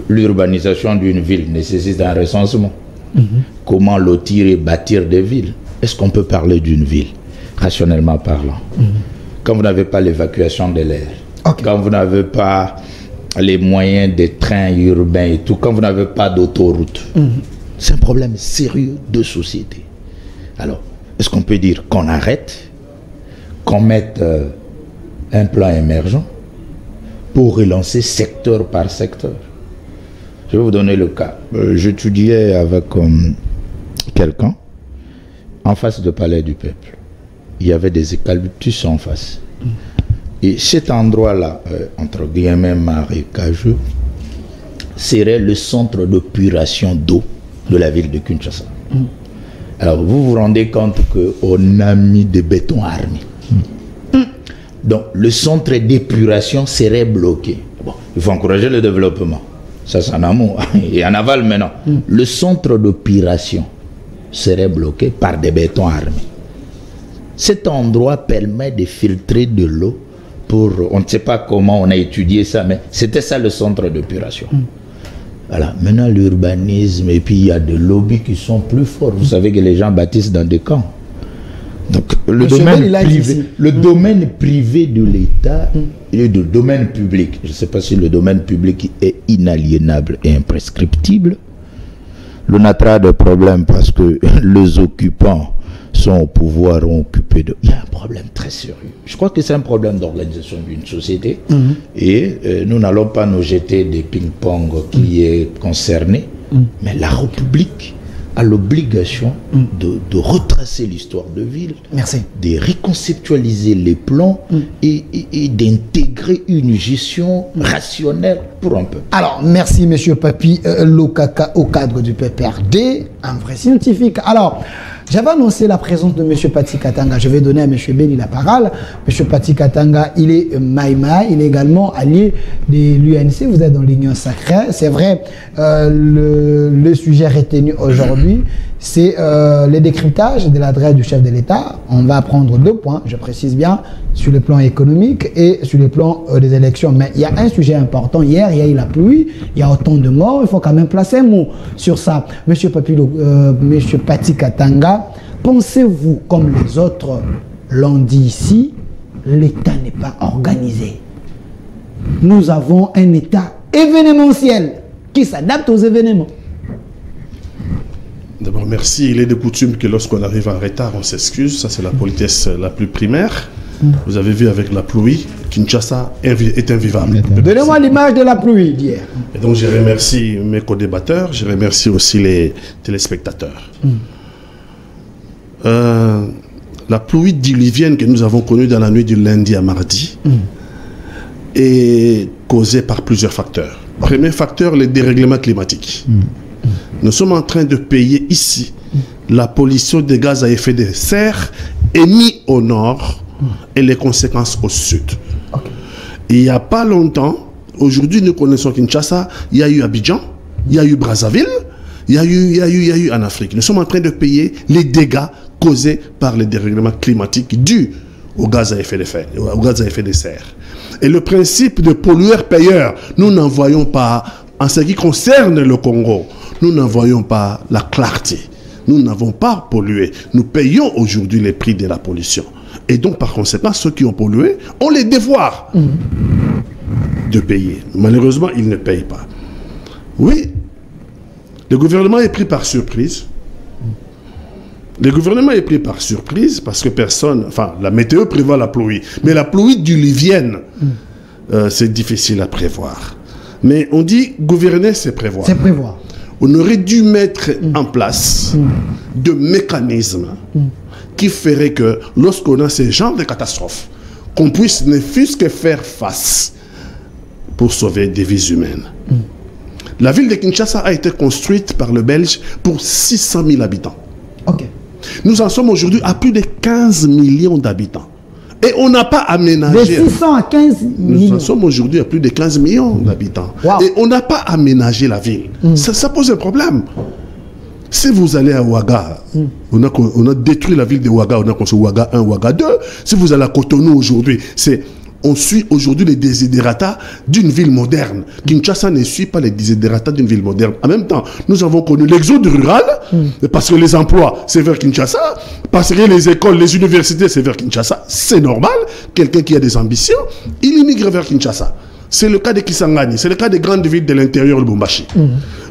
L'urbanisation d'une ville nécessite un recensement. Comment lotir et bâtir des villes? Est-ce qu'on peut parler d'une ville, rationnellement parlant? Quand vous n'avez pas l'évacuation de l'air, quand vous n'avez pas les moyens des trains urbains et tout, quand vous n'avez pas d'autoroute, c'est un problème sérieux de société. Alors, est-ce qu'on peut dire qu'on arrête, qu'on mette un plan émergent pour relancer secteur par secteur? Je vais vous donner le cas. J'étudiais avec quelqu'un en face du Palais du Peuple. Il y avait des eucalyptus en face. Et cet endroit-là, entre guillemets marécageux, serait le centre d'épuration d'eau de la ville de Kinshasa. Alors vous vous rendez compte qu'on a mis des bétons armés. Donc le centre d'épuration serait bloqué. Bon, il faut encourager le développement. Ça c'est en amont. Et en aval maintenant. Le centre d'épuration serait bloqué par des bétons armés. Cet endroit permet de filtrer de l'eau pour... On ne sait pas comment on a étudié ça, mais c'était ça le centre d'épuration. Voilà. Maintenant l'urbanisme, et puis il y a des lobbies qui sont plus forts. Vous savez que les gens bâtissent dans des camps. Donc le domaine privé de l'État et le domaine public, je ne sais pas si le domaine public est inaliénable et imprescriptible. Le natra de problème parce que les occupants sont au pouvoir, ont occupé de... Il y a un problème très sérieux. Je crois que c'est un problème d'organisation d'une société. Et nous n'allons pas nous jeter des ping-pong qui est concerné. Mais la République a l'obligation de retracer l'histoire de ville, de reconceptualiser les plans et d'intégrer une gestion rationnelle pour un peu. Alors, merci M. Papi Lokaka au cadre du PPRD, un vrai scientifique. Alors, j'avais annoncé la présence de M. Paty Katanga. Je vais donner à M. Béni la parole. M. Paty Katanga, il est Maïma, il est également allié de l'UNC. Vous êtes dans l'Union sacrée. C'est vrai, le sujet retenu aujourd'hui, c'est le décryptage de l'adresse du chef de l'État. On va prendre 2 points, je précise bien, sur le plan économique et sur le plan des élections. Mais il y a un sujet important. Hier, il y a eu la pluie, il y a autant de morts. Il faut quand même placer un mot sur ça. Monsieur Paty Katanga, pensez-vous, comme les autres l'ont dit ici, l'État n'est pas organisé? Nous avons un État événementiel qui s'adapte aux événements. D'abord, merci. Il est de coutume que lorsqu'on arrive en retard, on s'excuse. Ça, c'est la politesse la plus primaire. Vous avez vu avec la pluie, Kinshasa est invivable. Donnez-moi l'image de la pluie d'hier. Et donc je remercie mes co-débatteurs, je remercie aussi les téléspectateurs. La pluie diluvienne que nous avons connue dans la nuit du lundi à mardi est causée par plusieurs facteurs. Premier facteur, le dérèglement climatique. Nous sommes en train de payer ici la pollution des gaz à effet de serre émis au nord et les conséquences au sud. Il n'y a pas longtemps, aujourd'hui nous connaissons Kinshasa, il y a eu Abidjan, il y a eu Brazzaville, il y a eu en Afrique. Nous sommes en train de payer les dégâts causés par le dérèglement climatique dû au gaz à effet de serre. Et le principe de pollueur-payeur, nous n'en voyons pas, en ce qui concerne le Congo, nous n'en voyons pas la clarté. Nous n'avons pas pollué. Nous payons aujourd'hui les prix de la pollution. Et donc, par conséquent, ceux qui ont pollué ont les devoirs de payer. Malheureusement, ils ne payent pas. Oui, le gouvernement est pris par surprise. Le gouvernement est pris par surprise parce que personne... Enfin, la météo prévoit la pluie. Mais la pluie diluvienne, c'est difficile à prévoir. Mais on dit gouverner, c'est prévoir. C'est prévoir. On aurait dû mettre en place de mécanismes qui feraient que lorsqu'on a ce genre de catastrophes, qu'on puisse ne fût-ce que faire face pour sauver des vies humaines. La ville de Kinshasa a été construite par le Belge pour 600 000 habitants. Nous en sommes aujourd'hui à plus de 15 millions d'habitants. Et on n'a pas aménagé... De 600 à 15 millions. Nous en sommes aujourd'hui à plus de 15 millions d'habitants. Et on n'a pas aménagé la ville. Ça pose un problème. Si vous allez à Ouaga, on a détruit la ville de Ouaga, on a construit Ouaga 1, Ouaga 2. Si vous allez à Cotonou aujourd'hui, on suit aujourd'hui les désiderata d'une ville moderne. Kinshasa ne suit pas les désiderata d'une ville moderne. En même temps, nous avons connu l'exode rural, parce que les emplois, c'est vers Kinshasa, parce que les écoles, les universités, c'est vers Kinshasa. C'est normal. Quelqu'un qui a des ambitions, il immigre vers Kinshasa. C'est le cas de Kisangani, c'est le cas des grandes villes de l'intérieur de Lubumbashi.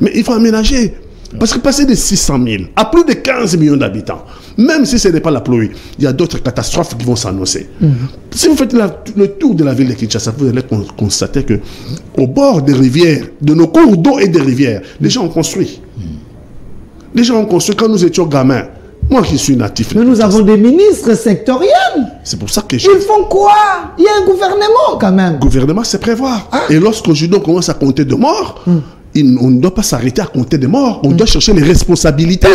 Mais il faut aménager. Parce que passer de 600 000 à plus de 15 millions d'habitants, même si ce n'est pas la pluie, il y a d'autres catastrophes qui vont s'annoncer. Si vous faites le tour de la ville de Kinshasa, vous allez constater que au bord des rivières, de nos cours d'eau et des rivières, les gens ont construit. Les gens ont construit quand nous étions gamins. Moi qui suis natif. Mais nous avons des ministres sectoriels. C'est pour ça que ils font quoi? Il y a un gouvernement quand même. Le gouvernement, c'est prévoir. Et lorsqu'aujourd'hui on commence à compter de morts, on ne doit pas s'arrêter à compter des morts. On doit chercher les responsabilités.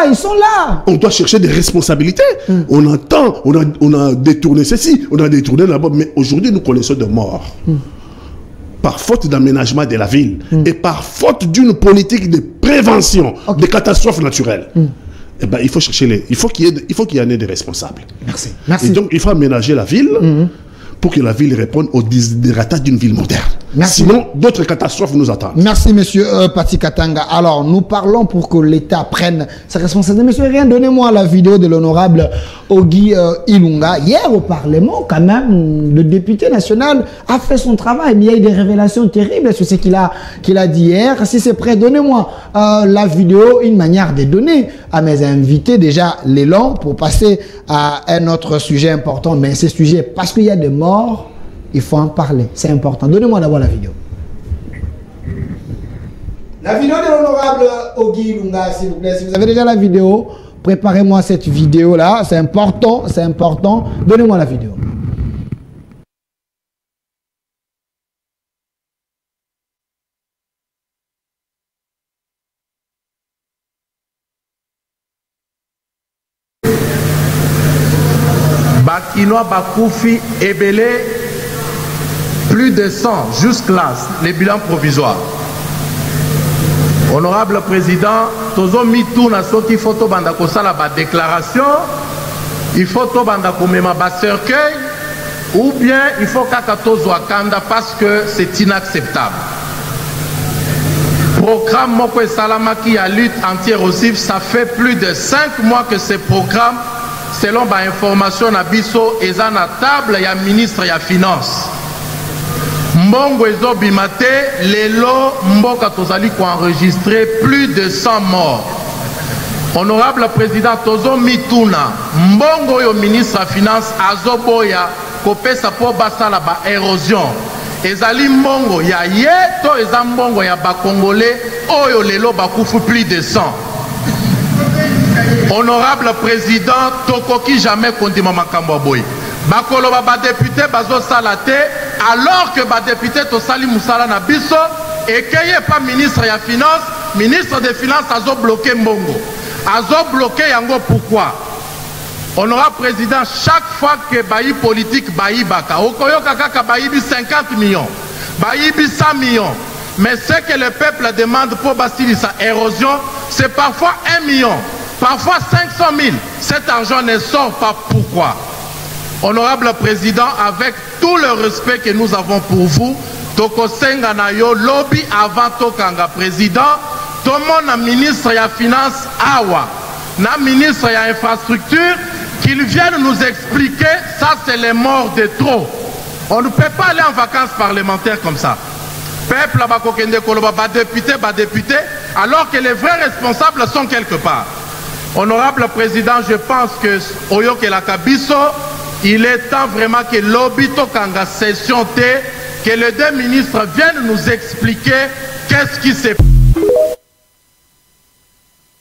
Ils sont là. On doit chercher des responsabilités. On entend, on a détourné ceci, on a détourné là-bas. Mais aujourd'hui, nous connaissons des morts. Par faute d'aménagement de la ville. Et par faute d'une politique de prévention des catastrophes naturelles. Eh ben, il faut chercher il faut qu'il y en ait des responsables. Merci. Et donc, il faut aménager la ville pour que la ville réponde aux désiderata d'une ville moderne. Merci. Sinon, d'autres catastrophes nous attendent. Merci, monsieur Pati Katanga. Alors, nous parlons pour que l'État prenne sa responsabilité. Monsieur Rien, donnez-moi la vidéo de l'honorable Ogi Ilunga. Hier, au Parlement, quand même, le député national a fait son travail. Mais il y a eu des révélations terribles sur ce qu'il a dit hier. Si c'est prêt, donnez-moi la vidéo, une manière de donner à mes invités déjà l'élan pour passer à un autre sujet important. Mais ce sujet, parce qu'il y a des morts, il faut en parler, c'est important. Donnez-moi d'abord la vidéo. La vidéo de l'honorable Ogi Ilunga, s'il vous plaît. Si vous avez déjà la vidéo, préparez-moi cette vidéo-là. C'est important, c'est important. Donnez-moi la vidéo. Bakinois Bakoufi Ebele, plus de 100 jusque-là, les bilans provisoires. Honorable Président, Tozo Mitou na soki photo banda kosala ba déclaration, il faut to banda komema ba cercueil, ou bien il faut kaka tozwa kanda parce que c'est inacceptable. Programme Moko Salamaki à lutte anti-érosive, ça fait plus de 5 mois que ce programme, selon ma information Nabiso, est à la table, il y a ministre, il y a finance. Mbongo ezobimate, lelo mboka tozali ko enregistrer plus de 100 morts. Honorable Président Tozo Mituna, mbongo yo ministre de Finance azoboya kopesa po basala ba érosion. Ezali mbongo ya ye to eza mbongo ya ba congolais oyo lelo bakufu plus de 100. Honorable Président, tokoki jamais kondima makambo boy. Bakolo ba député bazo salate alors que ba député to sali musala na biso et qu'il pas ministre ya finance, ministre des finances azo bloqué mbongo. Azo bloqué yango pourquoi? Honorable Président, chaque fois que bayi politique bayi baka, okoyoka kaka bayi 50 millions, bayi 100 millions. Mais ce que le peuple demande pour bâtir sa érosion, c'est parfois 1 million, parfois 500 000. Cet argent ne sort pas. Pourquoi? Honorable Président, avec tout le respect que nous avons pour vous, Tokosenga na yo lobby avant Tokanga Président, Tomon na ministre ya Finance Awa, na ministre ya Infrastructure, qu'ils viennent nous expliquer, ça c'est les morts de trop. On ne peut pas aller en vacances parlementaires comme ça. Peuple bakokende koloba ba député, alors que les vrais responsables sont quelque part. Honorable Président, je pense que Oyoke la Kabiso, il est temps vraiment que l'obito kanga session T, que les deux ministres viennent nous expliquer qu'est-ce qui s'est passé.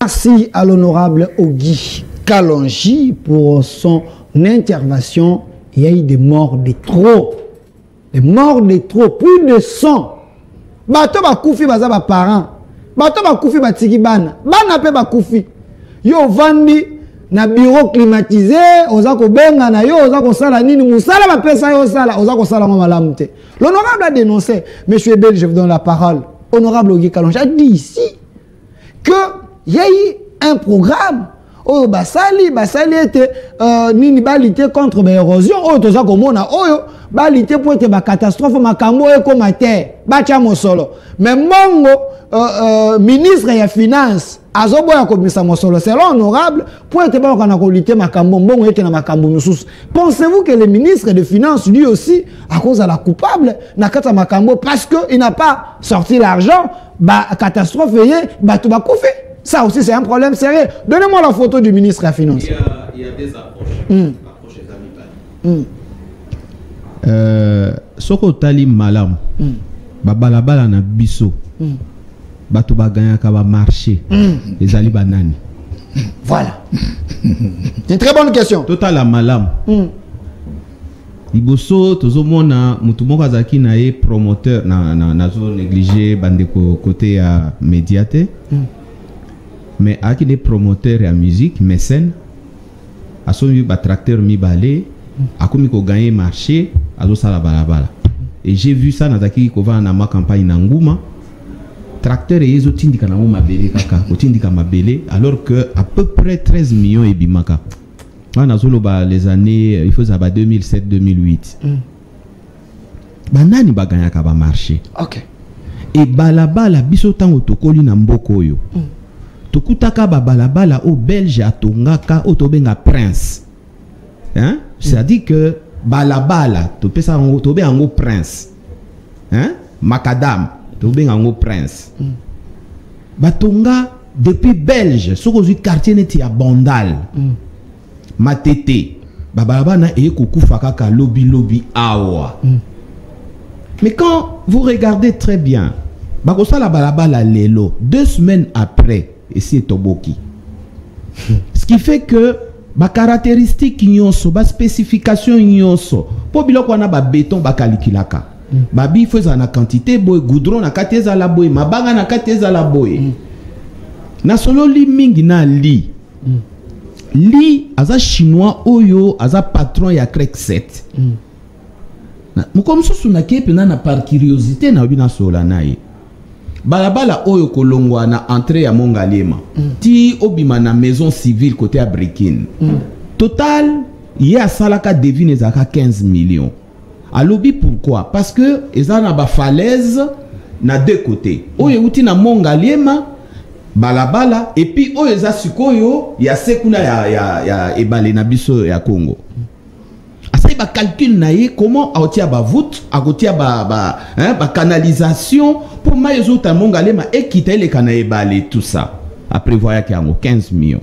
Merci à l'honorable Ogi Kalonji pour son intervention. Il y a eu des morts de trop. Des morts de trop, plus de 100. Bato ba koufi baza ba parents. Bato ba koufi ba tiki bana. Bana pe ba koufi. Yo vandi na bureau climatisé, oza ko benga na yo, oza ko sala nini musala ba pesa yo sala, oza ko sala ngoma lamte. L'honorable a dénoncé, monsieur Bel, je vous donne la parole. Honorable Ogi Kalonji a dit ici que il y a eu un programme oh basali était nini balité contre l'érosion oh toza komona oyo balité pour être ba catastrophe makambo e comme terre bacha mosolo mais mongo ministre ya finance azoboya komisa mosolo c'est honorable pour être ba kana ko lutter makambo mbongo ete na makambo mususu. Pensez-vous que le ministre de finances lui aussi à cause de la coupable na kata makambo parce que il n'a pas sorti l'argent ba catastrophe yé ba to ba koufi. Ça aussi, c'est un problème sérieux. Donnez-moi la photo du ministre de la Finance. Il y a des approches. Approches amicales. Soko tali malam. Babalabala na biso. Bato baganya ka ba marché. Les ali banani. Voilà. C'est une très bonne question. Total malam. Iboso tozomona mutu moko azaki na ye promoteur na zo négligé bandeko côté à médiaté. Mais à qui des promoteurs à musique, mécènes, à son tracteur mi balé, à comme il gagné marché, à l'eau la balabala. Et j'ai vu ça dans ma campagne Nanguma. Tracteur et les autres indicent ma belé kaka, indicent ma belé, alors que à peu près 13 millions et bimaka. On a les années, il faut ça 2007-2008. Banani baganya kaba marché. Ok. Et balabala biso tango tokoli na mboko yo. Tokutaka balabala au Belge à Tongaka au Tobenga Prince. Hein? C'est-à-dire que balabala, topé ça en tobé en Prince. Hein? Macadam, tobé en Prince. Batonga depuis Belge, ce que quartier n'était à Bandal. Matete, balabala na e kokufaka ka lobby awa. Mais quand vous regardez très bien, bakosa la balabala lelo, 2 semaines après, et c'est Toboki. Ce qui fait que ma caractéristique nyonso, ma spécification nyonso, pour biloko wana ba béton ba kalikilaka. Babi faisant na quantité boy goudron na kateza la boy, mabanga na kateza la boy. Na solo li mingi na li. Li aza chinois oyo aza patron ya Crec 7. Comme ça na kepe na par curiosité na bina sola nae. Balabala oyo kolongwa na entrée ya Mongalema. Ti obima na maison civile côté à Brekin. Total, il y a salaka devine zaka 15 millions. A lobby pourquoi? Parce que ezana ba falaise na deux côtés. Oyo uti na Mongalema balabala et puis oyo eza sikoyo ya sekuna ya ebale na biso ya Congo. Il va calculer comment aotia ba voûte, agotia ba canalisation pour maïzout à Mongalema et quitter les canaïbales tout ça. à prévoir qu'il y a 15 millions.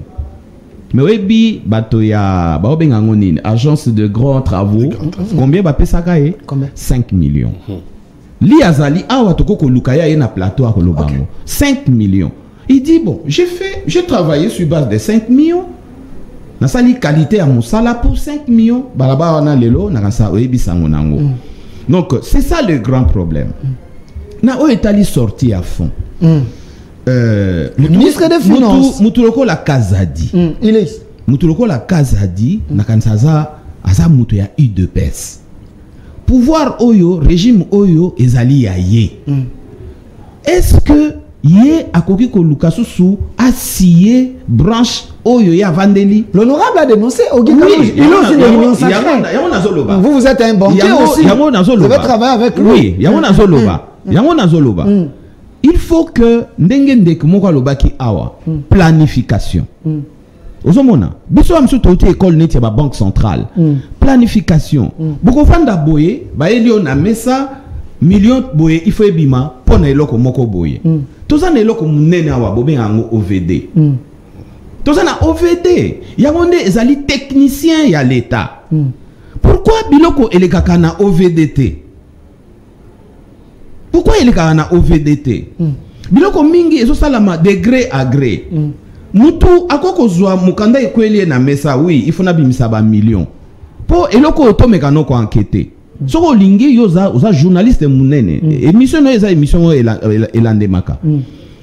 Mais oui, agence de grands travaux, combien va payer ça? 5 millions. Li azali awa toko lukaya na plateau à Kolobango. 5 millions. Il dit bon, j'ai travaillé sur base de 5 millions. Na sali qualité à Moussala pour 5 millions. Balaba wana lelo na sa oyebi sango nango. Donc c'est ça le grand problème. Na o etali sorti à fond. Le ministre des Finances Mutuloko la Kazadi. Il est Mutuloko la Kazadi na kansaza asa mutu ya UDPS. Pouvoir oyo, régime oyo ezali ya ye. Est-ce que ye akoki ko lukasusu a scié branche oyo ya Vandeli? L'honorable a dénoncé au Guy Kalouji. Il a aussi des millions sacrés. Vous êtes un banquier aussi. Vous devez travailler avec lui. Oui, Yamona Zoloba. Yamona Zoloba. Il faut que ndenge moko lobaki awa planification. Ozomona biso amso toti école neti ba banque centrale. Planification. Boko fanda boye ba elio na mesa million boye il faut ebima pona eloko moko boye. Toza na eloko munene awa bobe yango OVD. Toza na OVD yangonde ezali technicien ya l'état. Pourquoi biloko elekaka na OVDT? Pourquoi il y a un OVDT? Biloko mingi ezo salama degré à gré. Mutu akoko zwa mukanda ekweli na mesa oui, il faut na bimisa ba millions. Po eloko otomeka no ko enquêter. Soko lingi yoza oza journaliste munene. Émission no eza émission elandemaka.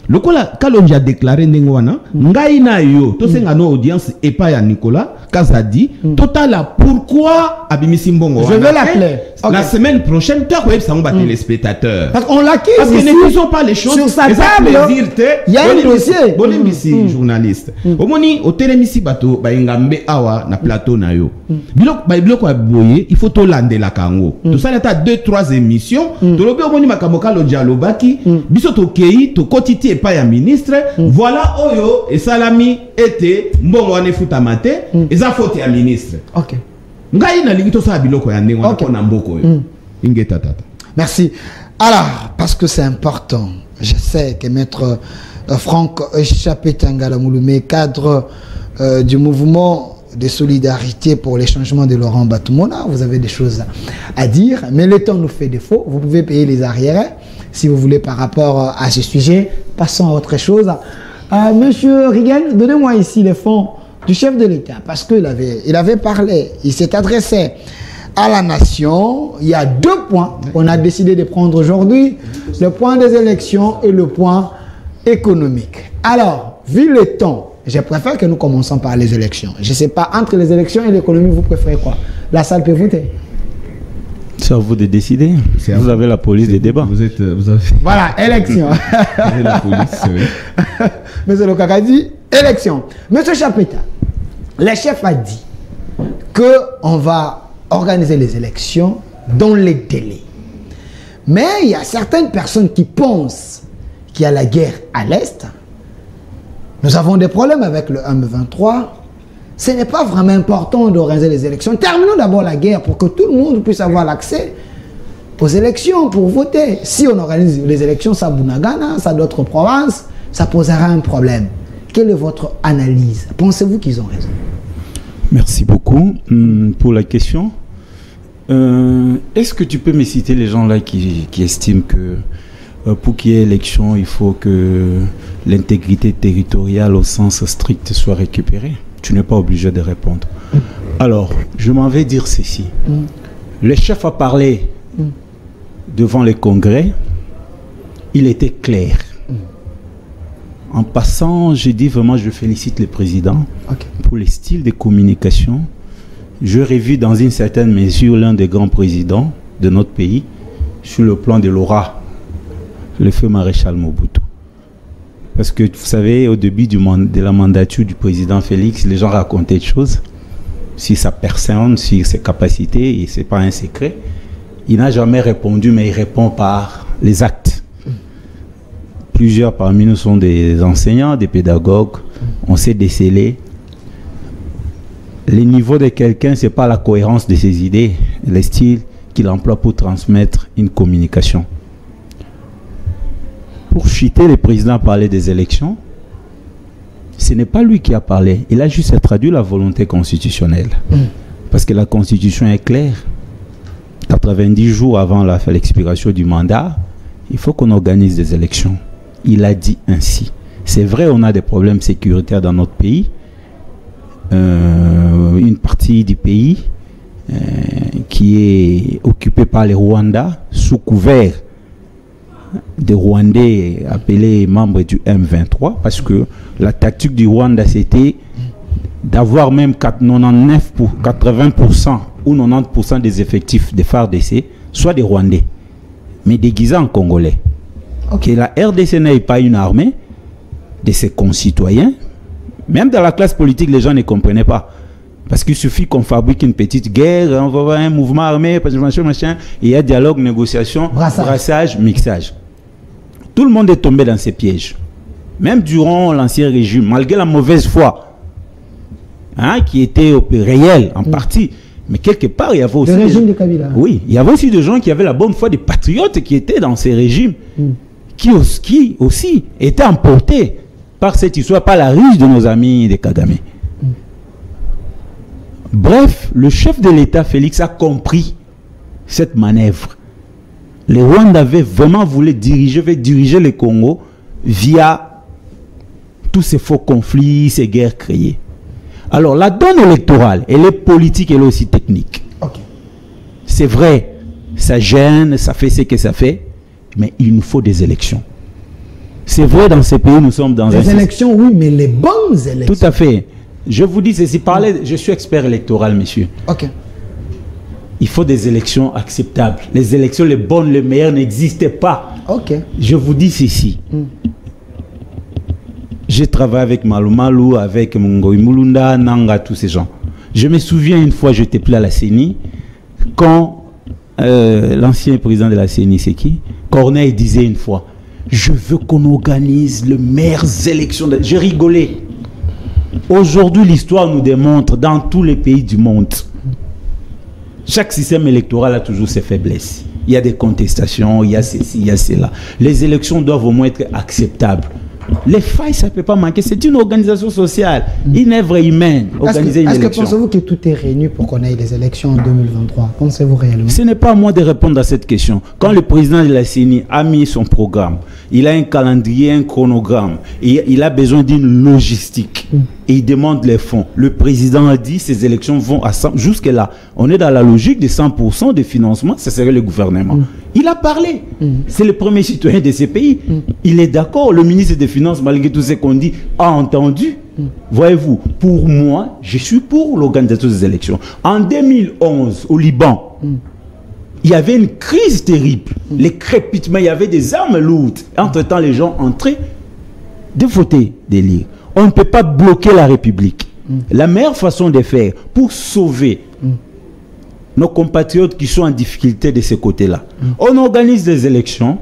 Lokola Kalonji a déclaré ndengwana ngai na yo to senga no audience epa ya Nicolas Kazadi totala pourquoi abimisi mbongo je vais l'appeler la semaine prochaine tu as ça on va téléspectateurs parce qu'on l'accuse parce que ne disons pas les choses sur sa table il y a un dossier bonimisi journaliste omoni au télémisi bato ba ngambe awa na plateau na yo biloko aboye il faut to landela kango to ça ta 2-3 émissions to lobi omoni makambo Kalonji alobaki biso to kei to kotiti pas ya ministre voilà oyo et salami était mbongo ane futamate eza faute ya ministre OK ngai na lingi to sa biloko ya ndengo na mboko yo ingeta tata merci. Alors parce que c'est important, je sais que maître Franck Chapetanga Mouloumé, cadre du mouvement de solidarité pour les changements de Laurent Batumona, vous avez des choses à dire, mais le temps nous fait défaut. Vous pouvez payer les arriérés si vous voulez par rapport à ce sujet. Passons à autre chose. Monsieur Rigen, donnez-moi ici les fonds du chef de l'État, parce qu'il avait parlé, il s'est adressé à la nation. Il y a 2 points qu'on a décidé de prendre aujourd'hui, le point des élections et le point économique. Alors, vu le temps, je préfère que nous commençons par les élections. Je ne sais pas, entre les élections et l'économie, vous préférez quoi? La salle peut voter. C'est à vous de décider. Vous avez la police des débats. Vous avez... Voilà, élection. Vous avez la police, oui. Monsieur Lokakadi, élection. Monsieur Chapeta, le chef a dit qu'on va organiser les élections dans les délais. Mais il y a certaines personnes qui pensent qu'il y a la guerre à l'Est. Nous avons des problèmes avec le M23. Ce n'est pas vraiment important d'organiser les élections. Terminons d'abord la guerre pour que tout le monde puisse avoir l'accès aux élections pour voter. Si on organise les élections, ça Bunagana, ça d'autres provinces, ça posera un problème. Quelle est votre analyse? Pensez-vous qu'ils ont raison? Merci beaucoup pour la question. Est-ce que tu peux me citer les gens là qui estiment que pour qu'il y ait élection, il faut que l'intégrité territoriale au sens strict soit récupérée? Tu n'es pas obligé de répondre. Alors, je m'en vais dire ceci. Le chef a parlé devant le congrès. Il était clair. En passant, j'ai dit vraiment, je félicite le président pour le style de communication. J'aurais vu dans une certaine mesure l'un des grands présidents de notre pays sur le plan de l'aura, le feu maréchal Mobutu. Parce que vous savez, au début de la mandature du président Félix, les gens racontaient des choses sur sa personne, sur ses capacités, et ce n'est pas un secret. Il n'a jamais répondu, mais il répond par les actes. Plusieurs parmi nous sont des enseignants, des pédagogues. On sait déceler. Le niveau de quelqu'un, ce n'est pas la cohérence de ses idées, le style qu'il emploie pour transmettre une communication. Pour chuter, le président parlait des élections. ce n'est pas lui qui a parlé. Il a juste traduit la volonté constitutionnelle. Parce que la Constitution est claire. 90 jours avant l'expiration du mandat, il faut qu'on organise des élections. Il a dit ainsi. C'est vrai, on a des problèmes sécuritaires dans notre pays. Une partie du pays qui est occupée par les Rwandais, sous couvert des Rwandais appelés membres du M23, parce que la tactique du Rwanda, c'était d'avoir même 80% ou 90% des effectifs des FARDC, soit des Rwandais, mais déguisés en Congolais. Okay. La RDC n'est pas une armée de ses concitoyens. Même dans la classe politique, les gens ne comprenaient pas. Parce qu'il suffit qu'on fabrique une petite guerre, on va voir un mouvement armé, machin, et il y a dialogue, négociation, brassage, mixage. Tout le monde est tombé dans ces pièges. Même durant l'ancien régime, malgré la mauvaise foi, qui était réelle en partie, mais quelque part, il y avait aussi... Le régime de Kabila. Oui, il y avait aussi des gens qui avaient la bonne foi, des patriotes qui étaient dans ces régimes, qui aussi étaient emportés par cette histoire, par la ruse de nos amis de Kagame. Bref, le chef de l'État, Félix, a compris cette manœuvre. Les Rwandais avaient vraiment voulu diriger le Congo via tous ces faux conflits, ces guerres créées. Alors, la donne électorale, elle est politique, elle est aussi technique. Okay. C'est vrai, ça gêne, ça fait ce que ça fait, mais il nous faut des élections. C'est vrai, dans ces pays, nous sommes dans des élections, oui, mais les bonnes élections. Tout à fait. Je vous dis ceci, je suis expert électoral, monsieur. Ok. Il faut des élections acceptables. Les élections, les bonnes, les meilleures n'existent pas. Ok. Je vous dis ceci. J'ai travaillé avec Malou Malou, avec Mungoy Mulunda, Nanga, tous ces gens. Je me souviens une fois, j'étais plus à la CENI, quand l'ancien président de la CENI, c'est qui? Corneille disait une fois, je veux qu'on organise les meilleures élections. J'ai rigolé. Aujourd'hui, l'histoire nous démontre dans tous les pays du monde, chaque système électoral a toujours ses faiblesses. Il y a des contestations, il y a ceci, il y a cela. Les élections doivent au moins être acceptables. Les failles, ça ne peut pas manquer. C'est une organisation sociale, une œuvre humaine. Organiser une élection. Est-ce que pensez-vous que tout est réuni pour qu'on ait les élections en 2023? Pensez-vous réellement? Ce n'est pas à moi de répondre à cette question. Quand le président de la CENI a mis son programme, il a un calendrier, un chronogramme, et il a besoin d'une logistique. Et il demande les fonds. Le président a dit ces élections vont à 100. Jusque-là, on est dans la logique de 100% de financement, ce serait le gouvernement. Il a parlé. C'est le premier citoyen de ces pays. Il est d'accord. Le ministre des Finances, malgré tout ce qu'on dit, a entendu. Voyez-vous, pour moi, je suis pour l'organisation des élections. En 2011, au Liban, il y avait une crise terrible. Les crépitements, il y avait des armes lourdes. Entre-temps, les gens entraient de voter, d'élire. On ne peut pas bloquer la République. La meilleure façon de faire pour sauver nos compatriotes qui sont en difficulté de ce côté-là, on organise des élections.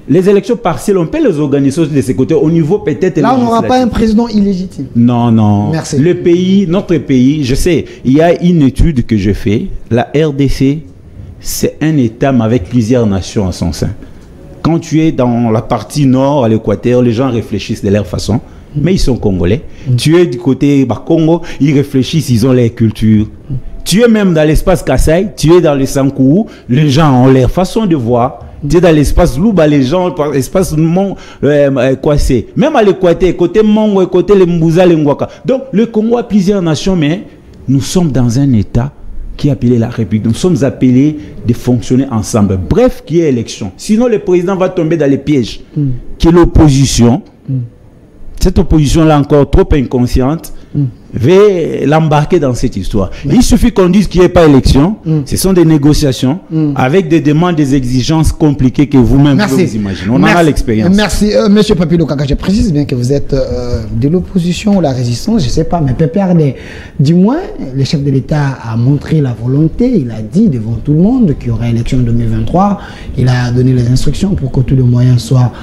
Les élections partielles, on peut les organiser de ce côté au niveau peut-être... Là, on n'aura pas un président illégitime. Non, non. Merci. Le pays, notre pays, je sais, il y a une étude que je fais. La RDC, c'est un État mais avec plusieurs nations en son sein. Quand tu es dans la partie nord, à l'Équateur, les gens réfléchissent de leur façon. Mais ils sont congolais. Tu es du côté Congo, ils réfléchissent, ils ont leur culture. Tu es même dans l'espace Kassai, tu es dans le Sankourou, les gens ont leur façon de voir. Tu es dans l'espace Louba, les gens, l'espace quoi c'est. Même à l'Équateur, côté Mongo, côté les Mbouza, les Ngwaka. Donc le Congo a plusieurs nations, mais nous sommes dans un État qui est appelé la République. Nous sommes appelés de fonctionner ensemble. Bref, qu'il y ait élection. Sinon, le président va tomber dans les pièges. Qui est l'opposition. Cette opposition-là encore trop inconsciente va l'embarquer dans cette histoire. Il suffit qu'on dise qu'il n'y ait pas élection. Ce sont des négociations avec des demandes, des exigences compliquées que vous-même pouvez vous imaginer. On en a l'expérience. Merci. Monsieur Papilo Kaka, je précise bien que vous êtes de l'opposition ou la résistance, je ne sais pas, mais PPRD, du moins, le chef de l'État a montré la volonté, il a dit devant tout le monde qu'il y aurait élection en 2023, il a donné les instructions pour que tous les moyens soient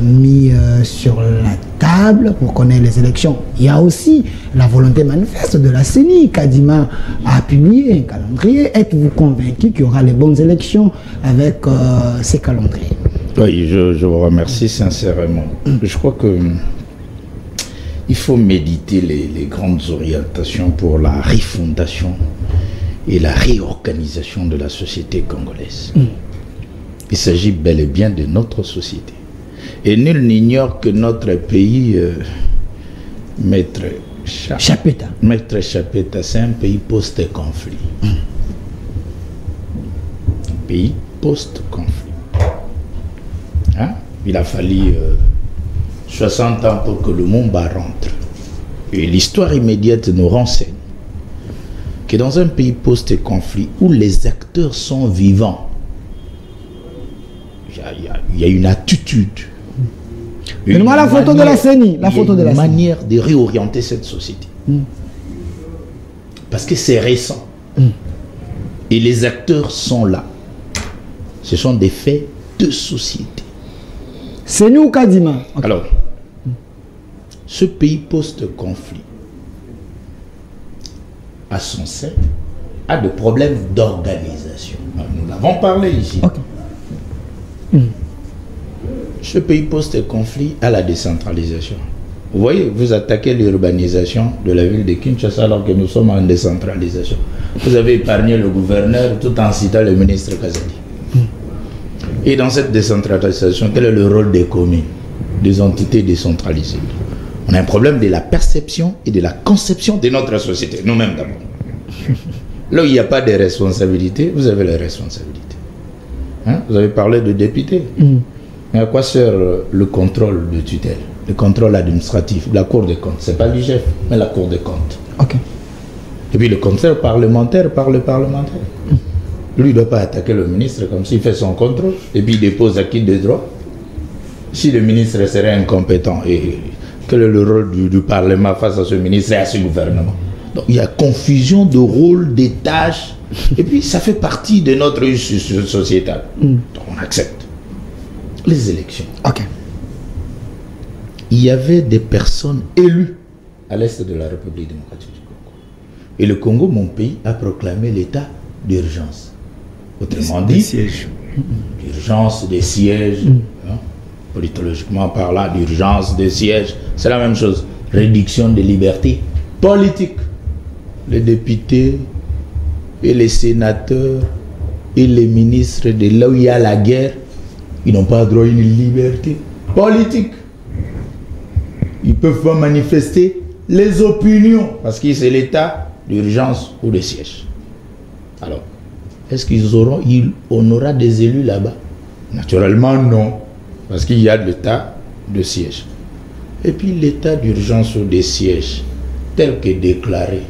mis sur la table pour qu'on ait les élections. Il y a aussi la volonté manifeste de la CENI. Kadima a publié un calendrier. Êtes-vous convaincu qu'il y aura les bonnes élections avec ces calendriers? Oui, je vous remercie sincèrement. Je crois que il faut méditer les grandes orientations pour la refondation et la réorganisation de la société congolaise. Il s'agit bel et bien de notre société. Et nul n'ignore que notre pays, Maître Chapeta, c'est un pays post-conflit. Un pays post-conflit. Hein? Il a fallu 60 ans pour que le Lumumba rentre. Et l'histoire immédiate nous renseigne que dans un pays post-conflit où les acteurs sont vivants, il y a une attitude. Donne-moi la photo de la CENI. La photo de la CENI. Une manière de réorienter cette société. Parce que c'est récent. Et les acteurs sont là. Ce sont des faits de société. CENI ou Kadima? Okay. Alors, ce pays post-conflit, à son sein, a des problèmes d'organisation. Nous l'avons parlé ici. Okay. Ce pays post-conflit a la décentralisation. Vous voyez, vous attaquez l'urbanisation de la ville de Kinshasa alors que nous sommes en décentralisation. Vous avez épargné le gouverneur tout en citant le ministre Kazadi. Et dans cette décentralisation, quel est le rôle des communes, des entités décentralisées? On a un problème de la perception et de la conception de notre société, nous-mêmes d'abord. Là où il n'y a pas de responsabilité, vous avez la responsabilité. Hein? Vous avez parlé de députés. Mais à quoi sert le contrôle de tutelle, le contrôle administratif, la Cour des comptes? Ce n'est pas l'IGF, mais la Cour des comptes. Okay. Et puis le contrôle parlementaire par le parlementaire. Lui, il ne doit pas attaquer le ministre comme s'il fait son contrôle et puis il dépose acquis de droit. Si le ministre serait incompétent, et quel est le rôle du Parlement face à ce ministre et à ce gouvernement? Donc il y a confusion de rôle, des tâches, et puis ça fait partie de notre sociétal. Donc on accepte. Les élections. Okay. Il y avait des personnes élues à l'est de la République démocratique du Congo. Et le Congo, mon pays, a proclamé l'état d'urgence. Autrement dit, d'urgence des sièges, hein, politologiquement parlant, d'urgence des sièges, c'est la même chose. Réduction des libertés politiques. Les députés et les sénateurs et les ministres de là où il y a la guerre, ils n'ont pas droit à une liberté politique. Ils peuvent pas manifester les opinions parce que c'est l'état d'urgence ou de siège. Alors, est-ce qu'on aura des élus là-bas? Naturellement non, parce qu'il y a l'état de siège. Et puis l'état d'urgence ou de siège, tel que déclaré,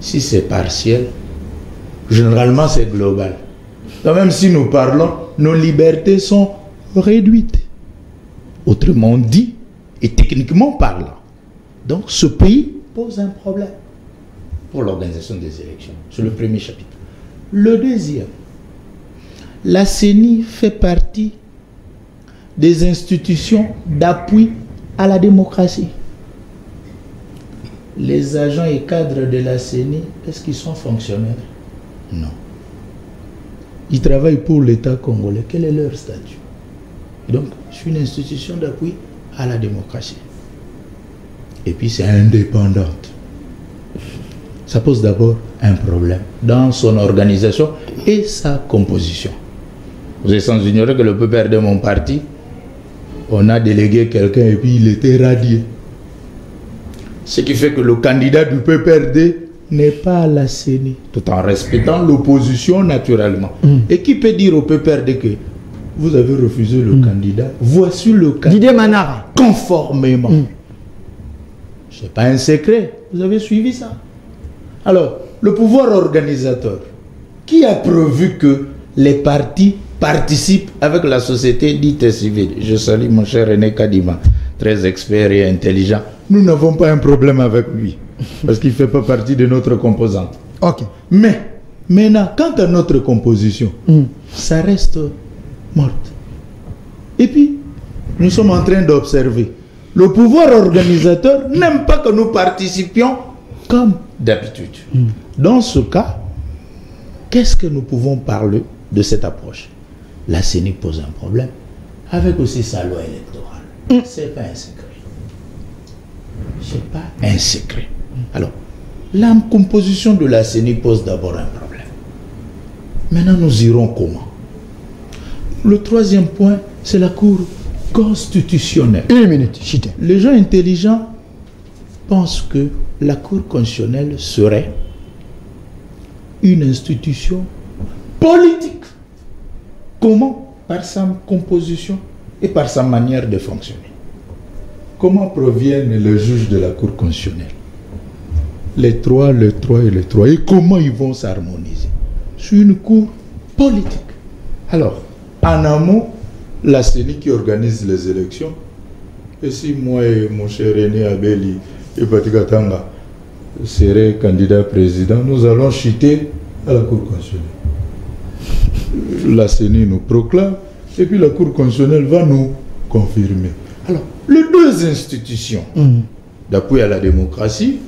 si c'est partiel, généralement c'est global. Donc même si nous parlons, nos libertés sont réduite. Autrement dit, et techniquement parlant. Donc ce pays pose un problème pour l'organisation des élections. C'est le premier chapitre. Le deuxième, la CENI fait partie des institutions d'appui à la démocratie. Les agents et cadres de la CENI, est-ce qu'ils sont fonctionnaires? Non. Ils travaillent pour l'État congolais. Quel est leur statut? Donc, c'est une institution d'appui à la démocratie. Et puis, c'est indépendante. Ça pose d'abord un problème dans son organisation et sa composition. Vous êtes sans ignorer que le PPR de mon parti, on a délégué quelqu'un et puis il était radié. Ce qui fait que le candidat du PPRD n'est pas à la CENI, tout en respectant l'opposition naturellement. Et qui peut dire au PPRD que vous avez refusé le candidat, voici le candidat. Didier Manara. Conformément. Ce n'est pas un secret, vous avez suivi ça. Alors, le pouvoir organisateur, qui a prévu que les partis participent avec la société dite civile? Je salue mon cher René Kadima, très expert et intelligent. Nous n'avons pas un problème avec lui, parce qu'il ne fait pas partie de notre composante. Ok. Mais, maintenant, quant à notre composition, ça reste morte. Et puis, nous sommes en train d'observer. Le pouvoir organisateur n'aime pas que nous participions comme d'habitude. Dans ce cas, qu'est-ce que nous pouvons parler de cette approche? La CENI pose un problème, avec aussi sa loi électorale. Ce n'est pas un secret. Ce n'est pas un secret. Alors, la composition de la CENI pose d'abord un problème. Maintenant, nous irons comment? Le troisième point, c'est la Cour constitutionnelle. Une minute, Chité. Les gens intelligents pensent que la Cour constitutionnelle serait une institution politique. Comment? Par sa composition et par sa manière de fonctionner. Comment proviennent les juges de la Cour constitutionnelle? Les trois et les trois. Et comment ils vont s'harmoniser? C'est une cour politique. Alors, en amont, la CENI qui organise les élections, et si moi et mon cher René Abeli et Patika Tanga seraient candidats président, nous allons chuter à la Cour constitutionnelle. La CENI nous proclame, et puis la Cour constitutionnelle va nous confirmer. Alors, les deux institutions d'appui à la démocratie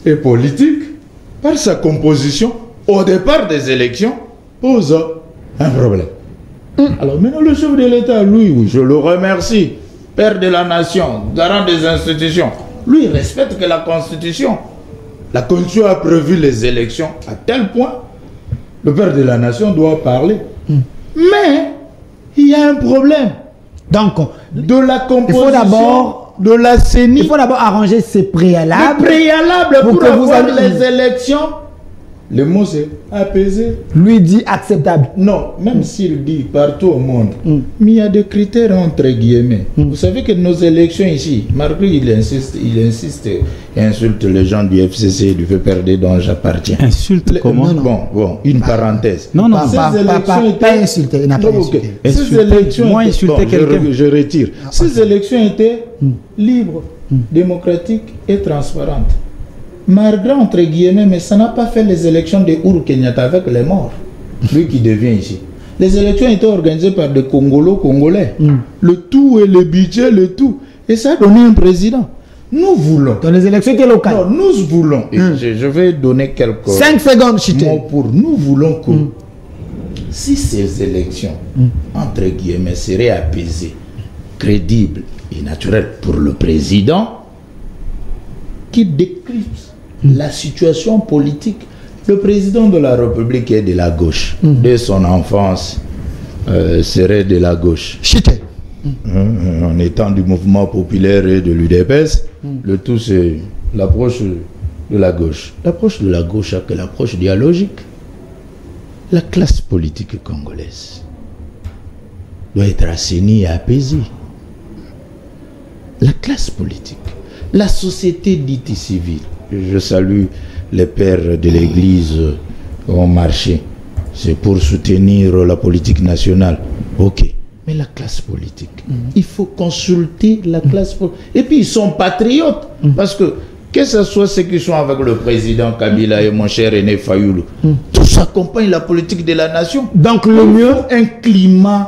et politique, par sa composition, au départ des élections, pose un problème. Alors maintenant, le chef de l'État, lui, oui, je le remercie, père de la nation, garant des institutions, lui, il respecte que la Constitution. La Constitution a prévu les élections à tel point, le père de la nation doit parler. Mais, il y a un problème. Donc, de la composition de la CENI. Il faut d'abord arranger ces préalables. Les préalables pour que avoir les élections. Le mot c'est apaisé. Lui dit acceptable. Non, même s'il dit partout au monde. Mais il y a des critères entre guillemets. Vous savez que nos élections ici, malgré il insiste et insulte les gens du FCC et du FPRD dont j'appartiens. Insulte comment? Bon, une parenthèse. Non, pas insulter. Il n'a pas insulté. Ces élections moi insulter quelqu'un. Je retire. Ces élections étaient libres, démocratiques et transparentes. Malgré entre guillemets, mais ça n'a pas fait les élections de Uhuru Kenyatta avec les morts. Lui qui devient ici. Les élections étaient organisées par des Congolais. Le tout et le budget, le tout. Et ça a donné un président. Nous voulons. Dans les élections locales. Non, nous voulons. Et je vais donner quelques 5 secondes, Chité. mots pour nous voulons que si ces élections, entre guillemets, seraient apaisées, crédibles et naturelles pour le président, qui décrypte la situation politique. Le président de la République est de la gauche. Dès son enfance, serait de la gauche. Chité. En étant du mouvement populaire et de l'UDPS, le tout c'est l'approche de la gauche. L'approche de la gauche a que l'approche dialogique. La classe politique congolaise doit être assainie et apaisée. La classe politique. La société dite civile. Je salue les pères de l'Église au marché. C'est pour soutenir la politique nationale. Ok. Mais la classe politique, il faut consulter la classe politique. Et puis ils sont patriotes. Parce que ce soit ceux qui sont avec le président Kabila et mon cher René Fayoulou, tous accompagnent la politique de la nation. Donc le mieux, un climat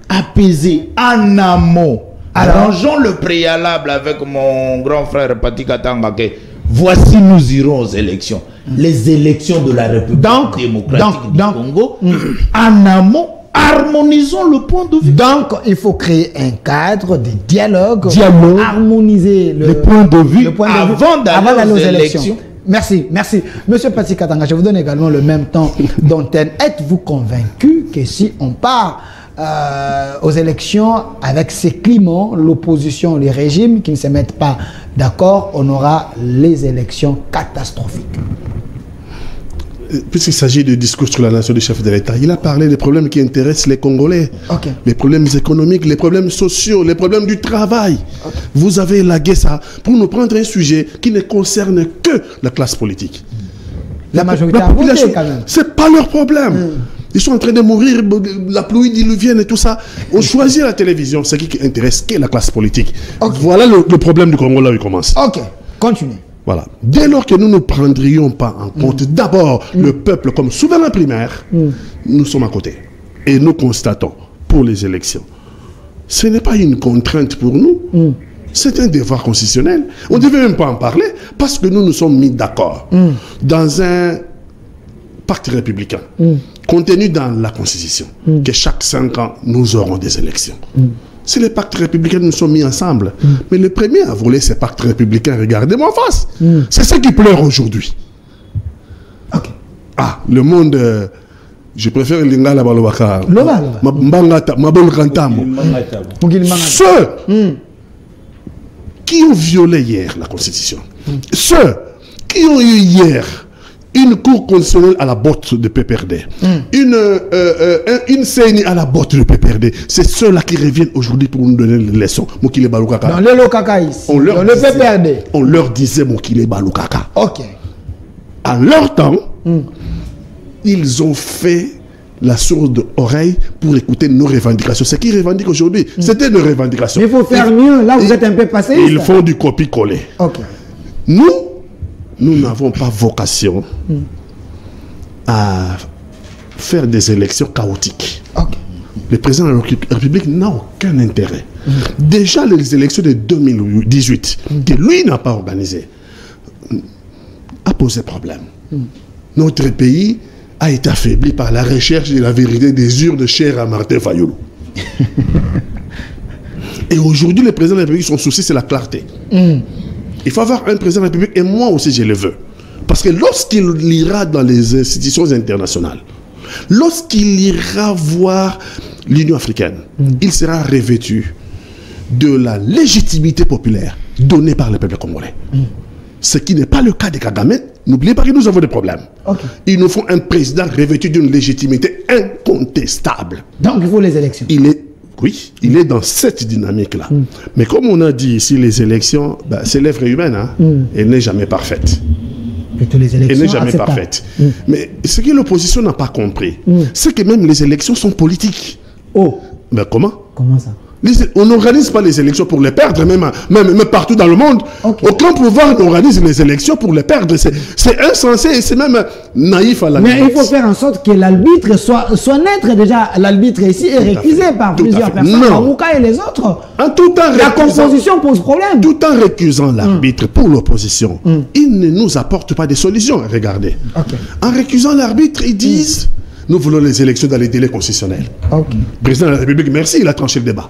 apaisé en amont. Arrangeons le préalable avec mon grand frère Patika Tanga. Voici, nous irons aux élections. Les élections de la République démocratique du Congo. En amont, harmonisons le point de vue. Donc, il faut créer un cadre de dialogue. Harmoniser le point de vue avant d'aller aux élections. Merci. Monsieur Patika Tanga, je vous donne également le même temps d'antenne. Êtes-vous convaincu que si on part aux élections avec ces climats, l'opposition, les régimes qui ne se mettent pas d'accord, on aura les élections catastrophiques? Puisqu'il s'agit du discours sur la nation du chef de l'État, il a parlé des problèmes qui intéressent les Congolais. Les problèmes économiques, les problèmes sociaux, les problèmes du travail. Vous avez élagué ça pour nous prendre un sujet qui ne concerne que la classe politique. La majorité a voté quand même. C'est pas leur problème. Ils sont en train de mourir, la pluie diluvienne et tout ça. On choisit la télévision, ce qui intéresse que la classe politique. Voilà le problème du Congo là où il commence. Ok, continuez. Voilà. Dès lors que nous ne prendrions pas en compte d'abord le peuple comme souverain primaire, nous sommes à côté. Et nous constatons pour les élections. Ce n'est pas une contrainte pour nous. C'est un devoir constitutionnel. On ne devait même pas en parler parce que nous nous sommes mis d'accord dans un pacte républicain contenu dans la Constitution que chaque 5 ans, nous aurons des élections. Si les pactes républicains nous sont mis ensemble, mais le premier à voler ces pactes républicains, regardez-moi en face. C'est ce qui pleure aujourd'hui. Okay. Ah, le monde, je préfère l'ingala balobaka. Ceux qui ont violé hier la Constitution, ceux qui ont eu hier une cour constitutionnelle à la botte de PPRD, une CENI à la botte de PPRD, c'est ceux-là qui reviennent aujourd'hui pour nous donner les leçons. Mokile Balukaka. Dans le Lokaka ici, dans le PPRD. On leur disait Mokile Balukaka. Ok. À leur temps, ils ont fait la sourde oreille pour écouter nos revendications. Ce qu'ils revendiquent aujourd'hui, c'était nos revendications. Mais il faut faire mieux. Là, vous êtes un peu passé. Ils font du copie-coller. Ok. Nous n'avons pas vocation à faire des élections chaotiques. Okay. Le président de la République n'a aucun intérêt. Déjà, les élections de 2018, que lui n'a pas organisées, a posé problème. Notre pays a été affaibli par la recherche de la vérité des urnes chères à Martin Fayulu. Et aujourd'hui, le président de la République, son souci, c'est la clarté. Il faut avoir un président de la République, et moi aussi je le veux. Parce que lorsqu'il ira dans les institutions internationales, lorsqu'il ira voir l'Union africaine, il sera revêtu de la légitimité populaire donnée par le peuple congolais. Ce qui n'est pas le cas de Kagame. N'oubliez pas que nous avons des problèmes. Okay. Il nous faut un président revêtu d'une légitimité incontestable. Donc il faut les élections. Oui, il est dans cette dynamique-là. Mais comme on a dit ici, les élections, c'est l'œuvre humaine. Hein? Elle n'est jamais parfaite. Plutôt les élections. Elle n'est jamais parfaite. Mais ce que l'opposition n'a pas compris, c'est que même les élections sont politiques. Oh. Ben comment? Comment ça? On n'organise pas les élections pour les perdre, même partout dans le monde. Okay. Aucun pouvoir n'organise les élections pour les perdre. C'est insensé et c'est même naïf à la limite. Mais il faut faire en sorte que l'arbitre soit neutre. Déjà, l'arbitre ici est récusé par plusieurs personnes. Mamouka et les autres. La composition pose problème. Tout en récusant l'arbitre pour l'opposition, ils ne nous apportent pas des solutions. Regardez. Okay. En récusant l'arbitre, ils disent... Nous voulons les élections dans les délais constitutionnels. Okay. Le président de la République, merci, il a tranché le débat.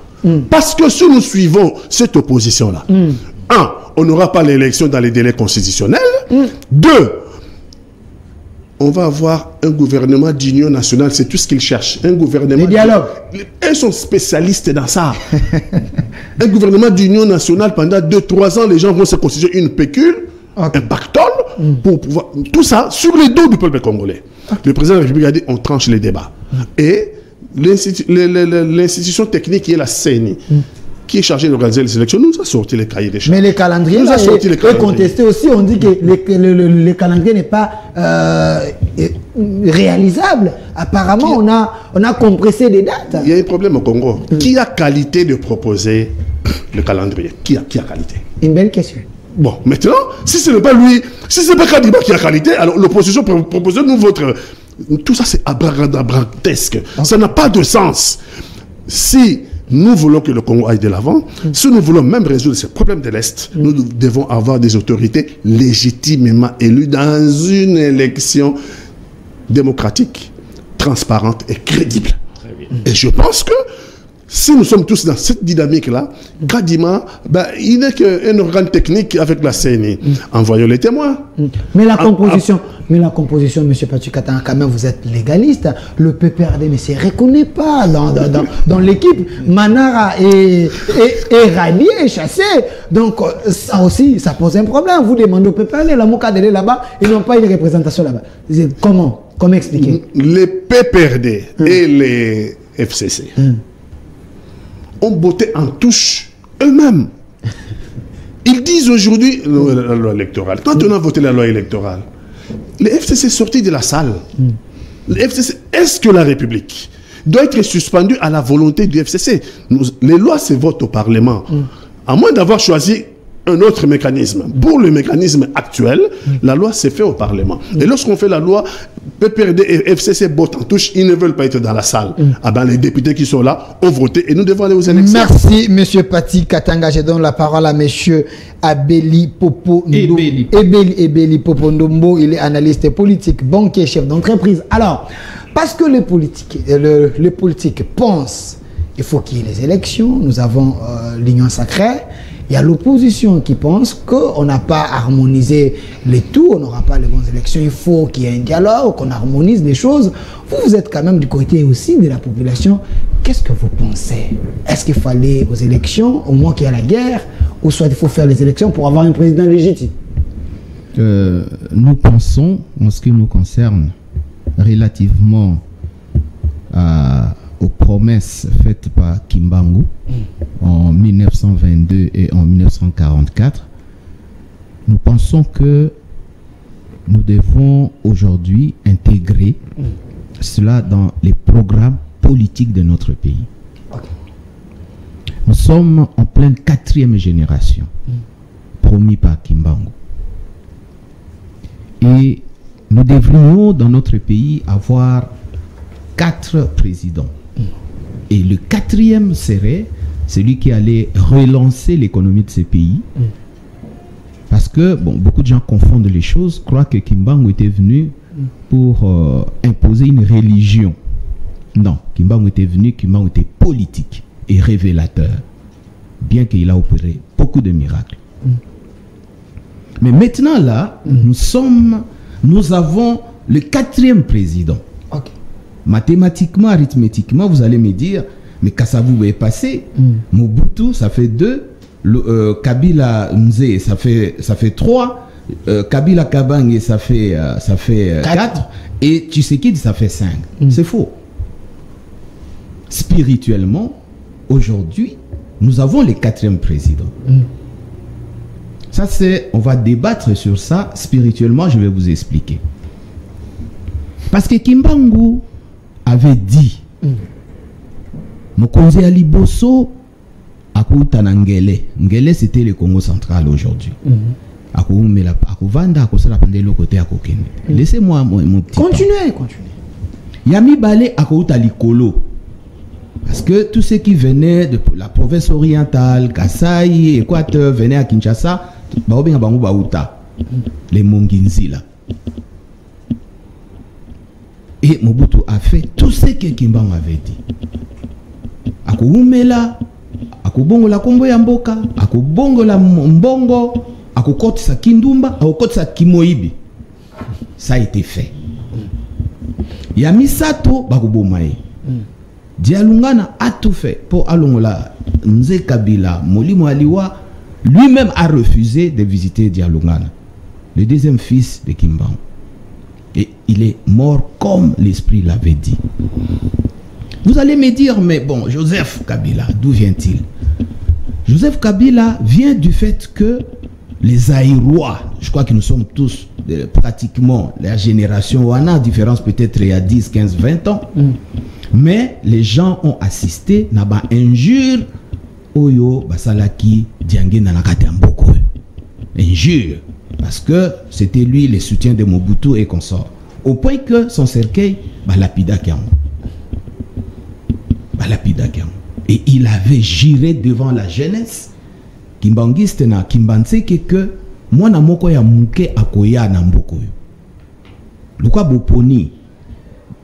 Parce que si nous suivons cette opposition-là, un, on n'aura pas l'élection dans les délais constitutionnels. Deux, on va avoir un gouvernement d'union nationale, c'est tout ce qu'ils cherchent. Un gouvernement... Les dialogues. Ils sont spécialistes dans ça. Un gouvernement d'union nationale, pendant 2-3 ans, les gens vont se constituer une pécule, un pactole, pour pouvoir... Tout ça sur les dos du peuple congolais. Le président de la République a dit on tranche les débats. Et l'institution technique qui est la CENI, qui est chargée d'organiser les élections, nous a sorti les cahiers des charges. Mais les calendriers est contesté aussi. On dit que le calendrier n'est pas réalisable. Apparemment, on a compressé des dates. Il y a un problème au Congo. Qui a qualité de proposer le calendrier? Qui a qualité? Une belle question. Bon, maintenant, si ce n'est pas lui, si ce n'est pas Kadiba qui a qualité, alors l'opposition propose nous votre... Tout ça, c'est abracadabratesque. Okay. Ça n'a pas de sens. Si nous voulons que le Congo aille de l'avant, si nous voulons même résoudre ces problèmes de l'Est, nous devons avoir des autorités légitimement élues dans une élection démocratique, transparente et crédible. Et je pense que si nous sommes tous dans cette dynamique-là, Kadima, il n'est qu'un organe technique avec la CENI. Envoyons les témoins. Mais la composition, M. Patrick Katanga, quand même, vous êtes légaliste. Le PPRD ne se reconnaît pas dans l'équipe. Manara est rallié, chassé. Donc, ça aussi, ça pose un problème. Vous demandez au PPRD, la Mouka d'aller là-bas, ils n'ont pas une représentation là-bas. Comment expliquer? Les PPRD et les FCC ont botté en touche eux-mêmes. Ils disent aujourd'hui la loi électorale. Quand on a voté la loi électorale, les FCC sortis de la salle. Les FCC, est-ce que la République doit être suspendue à la volonté du FCC? Les lois se votent au Parlement. À moins d'avoir choisi un autre mécanisme. Pour le mécanisme actuel, la loi s'est faite au Parlement. Et lorsqu'on fait la loi, PPRD et FCC bottent en touche, ils ne veulent pas être dans la salle. Les députés qui sont là ont voté et nous devons aller aux élections. Merci, M. Patrick Katanga. Je donne la parole à M. Abeli Popo Ebeli Popo Ndombo. Il est analyste politique, banquier, chef d'entreprise. Alors, parce que les politiques pensent il faut qu'il y ait les élections. Nous avons l'union sacrée. Il y a l'opposition qui pense qu'on n'a pas harmonisé les tout, on n'aura pas les bonnes élections. Il faut qu'il y ait un dialogue, qu'on harmonise les choses. Vous êtes quand même du côté aussi de la population. Qu'est-ce que vous pensez? Est-ce qu'il fallait aux élections, au moins qu'il y ait la guerre, ou soit il faut faire les élections pour avoir un président légitime? Nous pensons, en ce qui nous concerne, relativement aux promesses faites par Kimbangu en 1922 et en 1944, nous pensons que nous devons aujourd'hui intégrer cela dans les programmes politiques de notre pays. Nous sommes en pleine 4e génération, promis par Kimbangu. Et nous devrions dans notre pays avoir 4 présidents. Et le 4e serait celui qui allait relancer l'économie de ces pays. Parce que, bon, beaucoup de gens confondent les choses, croient que Kimbangu était venu pour imposer une religion. Non, Kimbangu était politique et révélateur, bien qu'il a opéré beaucoup de miracles. Mais maintenant là, nous avons le 4e président. Mathématiquement, arithmétiquement, vous allez me dire, mais Kasavubu est passé, Mobutu, ça fait 2, Kabila Mzee, ça fait 3, Kabila Kabange, ça fait 4, et Tshisekedi, ça fait 5. C'est faux. Spirituellement, aujourd'hui, nous avons le 4e président. Ça, on va débattre sur ça. Spirituellement, je vais vous expliquer. Parce que Kimbangu avait dit Mokonzi Ali Bosso akuta na Ngele. Ngele, c'était le Congo central aujourd'hui. Laissez-moi mon petit continuez. Yami Balé akuta Likolo. Parce que tous ceux qui venaient de la province orientale, Kasaï, Équateur, venaient à Kinshasa, les Monginzi là. Et Mobutu a fait tout ce que Kimbangu avait dit. Akoumela, akobongo la kombo ya mboka, akobongo la mbongo, akokotisa kindumba, akokotisa kimoibi. Ça a été fait. Yamisato bakubomae. Dialungana a tout fait pour Alongola. Nze Kabila, Molimo Aliwa, lui-même a refusé de visiter Dialungana, le 2e fils de Kimbangu. Et il est mort comme l'esprit l'avait dit. Vous allez me dire, mais bon, Joseph Kabila, d'où vient-il? Joseph Kabila vient du fait que les Aïrois, je crois que nous sommes tous pratiquement la génération, on a différence peut-être il y a 10, 15, 20 ans, mais les gens ont assisté à une injure Oyo Basalaki Diangé Nanakate Mboko. Injure. Parce que c'était lui le soutien de Mobutu et consorts. Au point que son cercueil, lapida Kiamou. Et il avait juré devant la jeunesse, Kimbangiste na Kimbanseke, que moi na moko ya muke akoya na mboko. Lukwa boponi.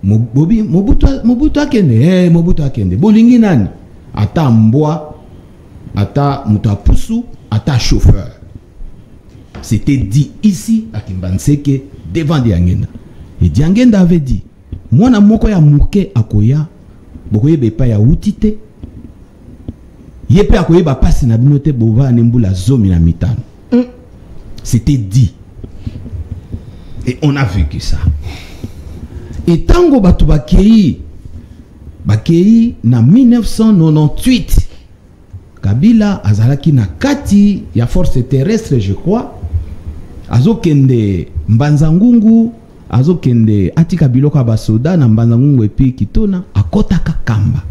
Mobutu akende. Bolingi nani? Ata mbwa, ata mutapusu, ata chauffeur. C'était dit ici à Kimbanseke devant Diangenda. Et Diangenda avait dit, moi na moko ya muke akoya, bokoye bepa ya utite, yepe akoye ba pasi na binote bova nembula zomi na mitano. C'était dit. Et on a vécu ça. Et tango batu bakei na 1998, Kabila azalaki na kati ya force terrestre, je crois. Azokende Mbanzangungu, azokende atika biloko basoda na Mbanzangungu epi kitona akotaka kamba.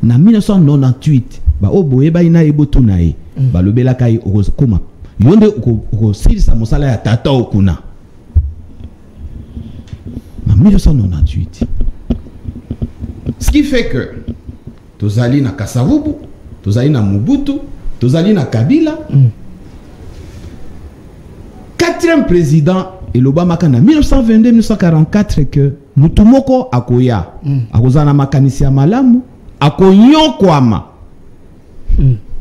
Na 1998, ba oboye ba ina ebotuna e, ba lobela kai okoma. Yonde okosirisa mosala ya tata okuna. En 1998. Ce qui fait que tozali na Kasavubu, tozali na Mobutu, tozali na Kabila. 4e président et l'Obama en 1922-1944 que Mutumoko akoya akozana makanisi ya malamu akonyokwama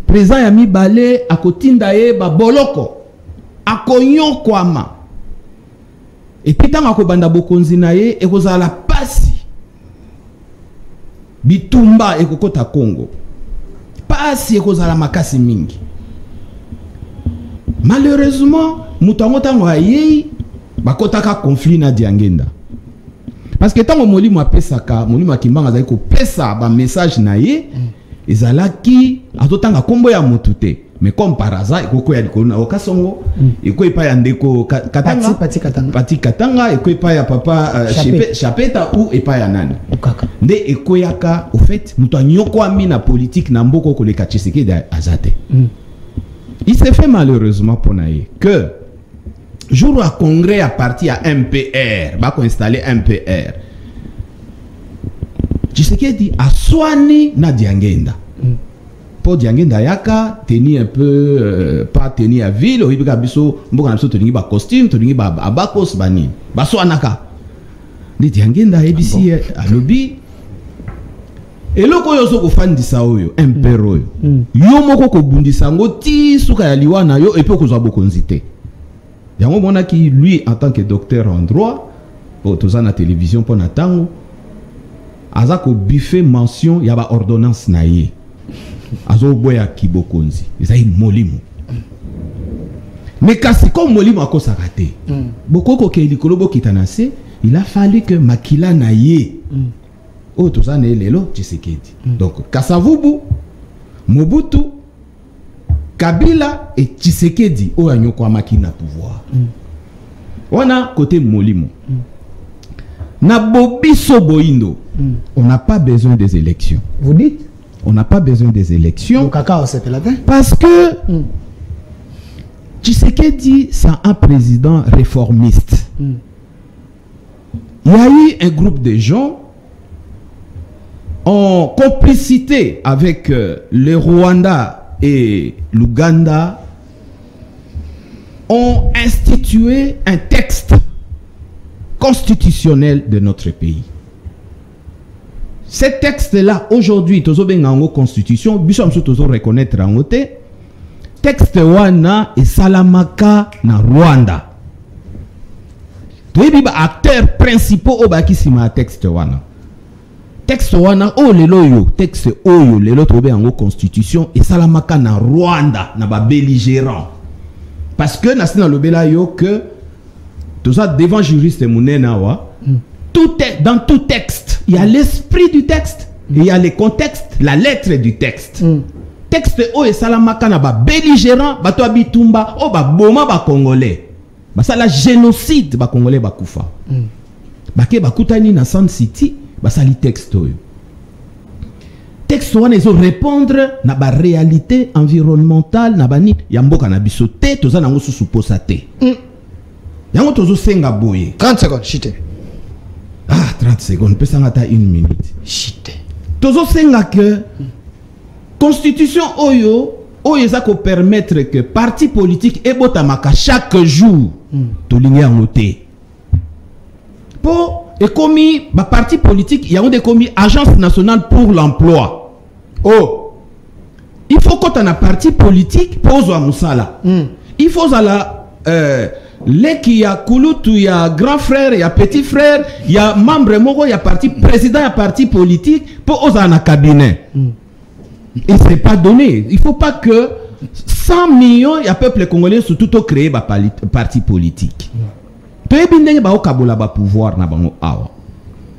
président ya mibale akotinda ye baboloko akonyokwama epi ntango akobanda bokonzi na ye ekozala pasi bitumba ekokota Congo pasi ekozala makasi mingi. Malheureusement mutu yango ntango ayei bakotaka conflit na Diangenda parce que ntango molimo apesaka molimo akimbanga azali kopesa ba message na ye ezalaki azotanga kombo ya mutu te mais comme par hasard ekoko ya likolo na okasongo eko epa ya ndeko Katanga Pati Katanga eko epa ya papa Chapeta ou epa ya nani nde eko yaka au fait mutu anyokwami na politique na mboko koleka Tshisekedi azate. Il s'est fait malheureusement pour naïe que jour à congrès à parti à MPR, va installer MPR. Tshisekedi a soigné na Diangenda. Pour Diangenda yaka tenir un peu pas tenir à ville, il a biso mboka na biso tenir ba costume, tenir ba abakos bani. Ba soanaka. Ni Diangenda ebisi à lobby. Et loko yo soko fandisa oyo MPR oyo yo moko ko bundisa ngo ti suka ya liwana yo et puis ko zwa bokonzi te. Yango mona ki lui en tant que docteur en droit au tozana télévision pour natango azako biffé mention ya ba ordonnance na ye azo boya ki bokonzi ezai molimo mais kasi comme molimo akosaka te bokoko ke likolo bokitanase il a fallu que makila na ye oh tout ça n'est lelo Tshisekedi. Donc Kasavubu, Mobutu, Kabila et Tshisekedi oh anyoko amaki na pouvoir. On a côté Molimo. Na Bobiso Boindo. On n'a pas besoin des élections. Vous dites? On n'a pas besoin des élections. Parce que Tshisekedi c'est un président réformiste. Il y a eu un groupe de gens en complicité avec le Rwanda et l'Ouganda, ont institué un texte constitutionnel de notre pays. Ce texte-là, aujourd'hui, tozo bengango constitution, biso amso tozo reconnaître en ote, texte wana et salamaka na Rwanda. Toyebi ba acteurs principaux obaki sima texte wana. Texte wana o lelo yo texte oyo lelo tobe yango constitution et salamaka na Rwanda na ba belligérant parce que na sina lobela yo que tout ça devant juriste munena wa tout est dans tout texte il y a l'esprit du texte et il y a le contexte la lettre du texte texte o et salamaka na ba belligérant bato abitumba o ba boma ba congolais ba sala génocide ba congolais ba kufa ba ke ba kutani na Sun City basali texte oyo texte wana ezo répondre na ba réalité environnementale na bani ya mboka na biso te toza nango susu posa te yango tozo senga boye 30 secondes chite 30 secondes pesa ngata 1 minute chite tozo senga que constitution oyo eza ko permettre que parti politique ebotamaka chaque jour tolingi yango te po et commis ba parti politique il y a des commis agence nationale pour l'emploi. Oh, il faut qu'on ait un parti politique pose à Moussala. Il faut à la les qui y a Kouloutou, il y a grand frère, il y a petit frère, il y a membre moko, il y a parti président, il y a parti politique pour oser un cabinet. Et c'est pas donné. Il faut pas que 100 millions il y a peuple congolais surtout au créer ba parti politique. Toyebindenge ba okabola ba pouvoir na bango awa.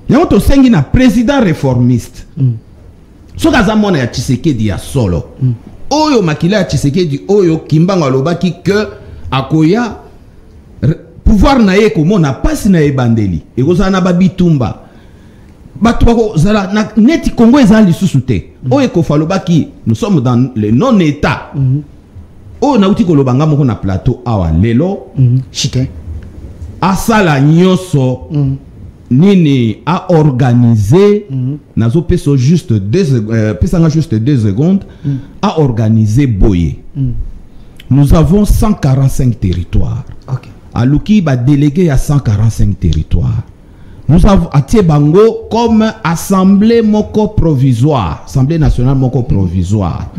Yango to sengi na président réformiste. Soka zamona ya Tshisekedi ya solo. Oyo makila ya Tshisekedi oyo kimbanga lobaki que akoya pouvoir na ye komona pasi na ebandeli. Ekozala na babitumba. Bato bako zala na neti Congo ezali lisusu te. Oyo kofalobaki nous sommes dans le non état. Oyo na uti kolobanga moko na plateau awa lelo chite asala nyoso nini a organisé nazo peso juste 2 secondes a organisé boye. Nous avons 145 territoires. Okay. Aluki ba délégué à 145 territoires. nous avons attiré Bango comme assemblée moko provisoire, assemblée nationale moko provisoire.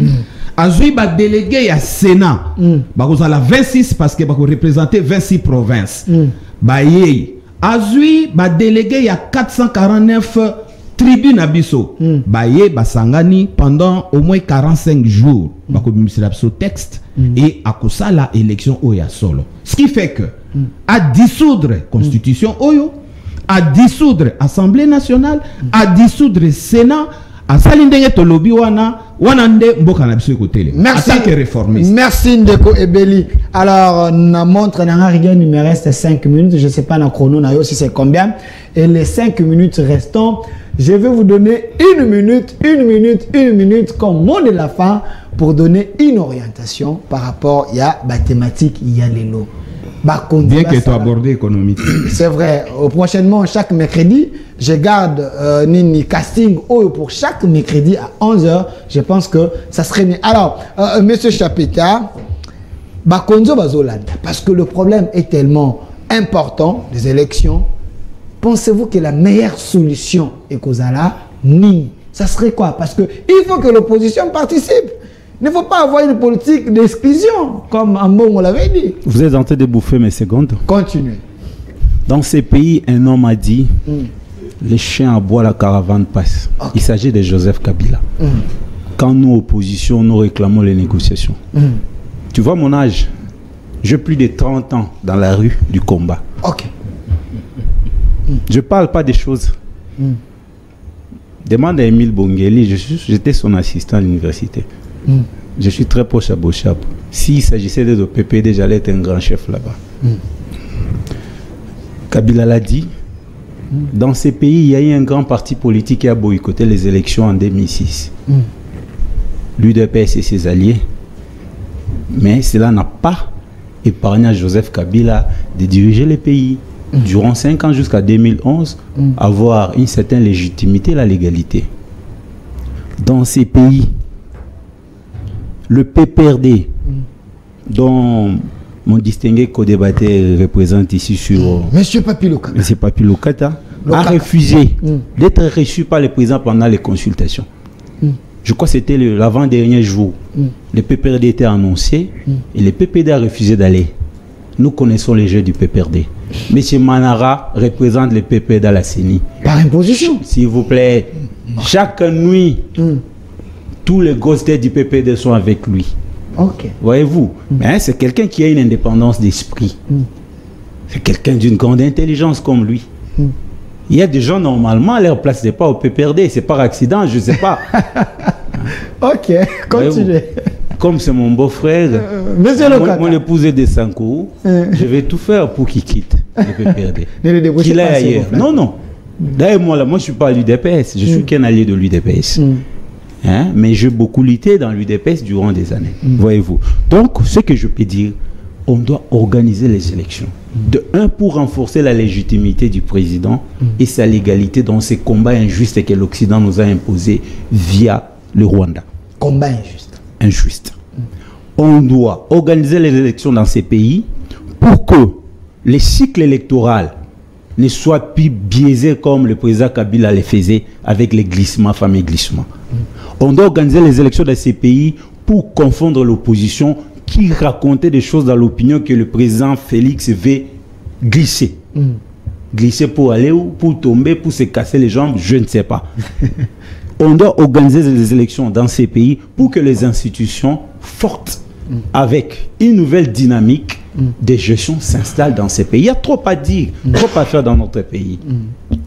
Azui ba délégué à Sénat, ba la 26 parce que ba représenter 26 provinces. Ba yé Azui ba délégué à 449 tribus nabiso. Ba yé ba sangani pendant au moins 45 jours. Ba ko bimisela biso texte et à cause la élection oya solo. Ce qui fait que à dissoudre constitution oyo, à dissoudre Assemblée nationale, à dissoudre Sénat, à salindenge tolobi wana nde mboka na biso côté. Merci que réformiste. Merci Ndeko Ebeli. Alors na montre na rien, il me reste 5 minutes, je sais pas na chrono na yo si c'est combien, et les 5 minutes restants, je vais vous donner 1 minute comme mot de la fin pour donner une orientation par rapport à la thématique il y a les lots. Bien que tu as abordé économique. C'est vrai. Prochainement, chaque mercredi, je garde Nini casting pour chaque mercredi à 11h. Je pense que ça serait mieux. Alors, Monsieur Chapeta, Bakonzo Bazolanda, parce que le problème est tellement important, les élections, pensez-vous que la meilleure solution est Kozala ni ça serait quoi? Parce qu'il faut que l'opposition participe. Il ne faut pas avoir une politique d'exclusion, comme Ambon l'avait dit. Vous êtes en train de bouffer mes secondes. Continuez. Dans ces pays, un homme a dit les chiens aboient, la caravane passe. Okay. Il s'agit de Joseph Kabila. Quand nous, opposition, nous réclamons les négociations. Tu vois mon âge? J'ai plus de 30 ans dans la rue du combat. Ok. Je ne parle pas des choses. Demande à Émile Bongeli, j'étais son assistant à l'université. Je suis très proche à Bochab. S'il s'agissait de PPD, j'allais être un grand chef là-bas. Kabila l'a dit. Dans ces pays, il y a eu un grand parti politique qui a boycotté les élections en 2006. L'UDPS et ses alliés. Mais cela n'a pas épargné à Joseph Kabila de diriger les pays. Durant 5 ans jusqu'à 2011, avoir une certaine légitimité, la légalité. Dans ces pays, le PPRD, dont mon distingué co-débatteur représente ici sur... Monsieur Papilokata. Monsieur Papilokata a refusé d'être reçu par le président pendant les consultations. Je crois que c'était l'avant-dernier jour. Le PPRD était annoncé et le PPD a refusé d'aller. Nous connaissons les jeux du PPRD. Monsieur Manara représente le PPD à la CENI. Par imposition. S'il vous plaît, chaque nuit... tous les gosses du PPD sont avec lui. Ok. Voyez-vous, c'est quelqu'un qui a une indépendance d'esprit. C'est quelqu'un d'une grande intelligence comme lui. Il y a des gens, normalement, à leur place n'est pas au PPRD. C'est par accident, je ne sais pas. Ok, continuez. Comme c'est mon beau-frère, mon épouse est de Sankou, je vais tout faire pour qu'il quitte le PPRD. Qu'il aille ailleurs. Non, non. D'ailleurs, moi, je ne suis pas à l'UDPS. Je suis qu'un allié de l'UDPS. Mais j'ai beaucoup lutté dans l'UDPS durant des années. Voyez-vous. Donc, ce que je peux dire, on doit organiser les élections. De un, pour renforcer la légitimité du président et sa légalité dans ces combats injustes que l'Occident nous a imposés via le Rwanda. Combat injuste. Injuste. On doit organiser les élections dans ces pays pour que les cycles électoraux ne soient plus biaisés comme le président Kabila les faisait avec les glissements, fameux glissements. On doit organiser les élections dans ces pays pour confondre l'opposition qui racontait des choses dans l'opinion que le président Félix veut glisser. Glisser pour aller où? Pour tomber, pour se casser les jambes, je ne sais pas. On doit organiser les élections dans ces pays pour que les institutions fortes, avec une nouvelle dynamique de gestion, s'installent dans ces pays. Il y a trop à dire, trop à faire dans notre pays.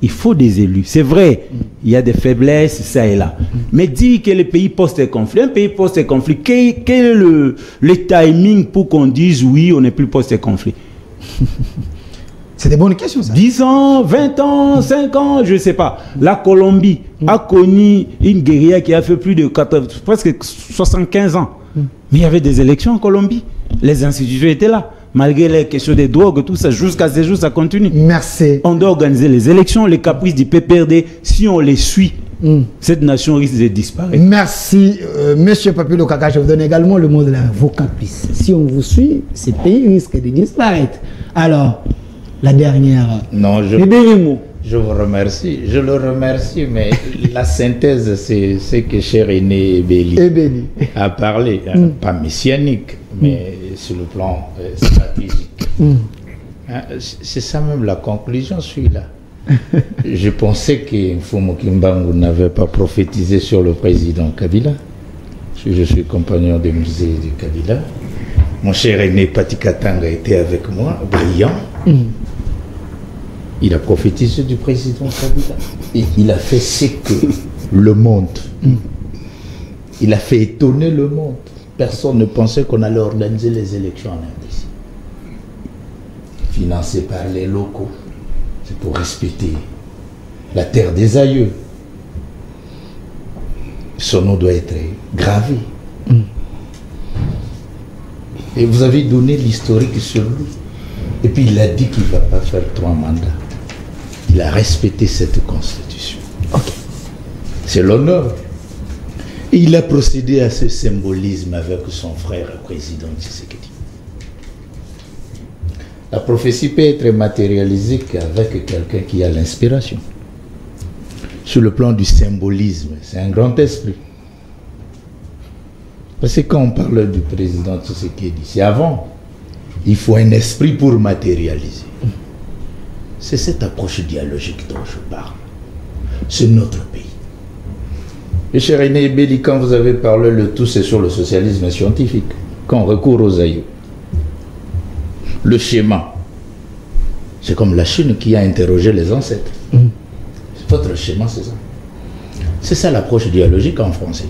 Il faut des élus. C'est vrai, il y a des faiblesses, ça et là. Mais dire que le pays post-conflit, un pays post-conflit, quel est le timing pour qu'on dise oui, on n'est plus post-conflit? C'est des bonnes questions, ça. 10 ans, 20 ans, 5 ans, je ne sais pas. La Colombie a connu une guérilla qui a fait plus de presque 75 ans. Mais il y avait des élections en Colombie. Les institutions étaient là. Malgré les questions des drogues, tout ça, jusqu'à ce jour, ça continue. Merci. On doit organiser les élections, les caprices du PPRD. Si on les suit, cette nation risque de disparaître. Merci, Monsieur Papilo Kaka. Je vous donne également le mot de vos caprices. Si on vous suit, ces pays risquent de disparaître. Alors, la dernière. Non, les derniers mots. Je vous remercie. Je le remercie, mais la synthèse, c'est ce que cher René Ebeli a parlé. Pas messianique, mais sur le plan stratégique. C'est ça même la conclusion, celui-là. Je pensais que Mfumu Kimbangu n'avait pas prophétisé sur le président Kabila. Je suis compagnon de musée de Kabila. Mon cher René Patikatanga était avec moi, brillant. Il a prophétisé du président Kabila. Et il a fait ce que le monde. Il a fait étonner le monde. Personne ne pensait qu'on allait organiser les élections en RDC. Financé par les locaux. C'est pour respecter la terre des aïeux. Son nom doit être gravé. Et vous avez donné l'historique sur lui. Et puis il a dit qu'il ne va pas faire 3 mandats. Il a respecté cette constitution. C'est l'honneur. Et il a procédé à ce symbolisme avec son frère président Tshisekedi. La prophétie peut être matérialisée qu'avec quelqu'un qui a l'inspiration. Sur le plan du symbolisme, c'est un grand esprit. Parce que quand on parle du président Tshisekedi, c'est avant. Il faut un esprit pour matérialiser. C'est cette approche dialogique dont je parle. C'est notre pays. Et cher René Ebeli, quand vous avez parlé, le tout c'est sur le socialisme scientifique. Quand on recourt aux aïeux. Le schéma, c'est comme la Chine qui a interrogé les ancêtres. Votre schéma, c'est ça. C'est ça l'approche dialogique en français.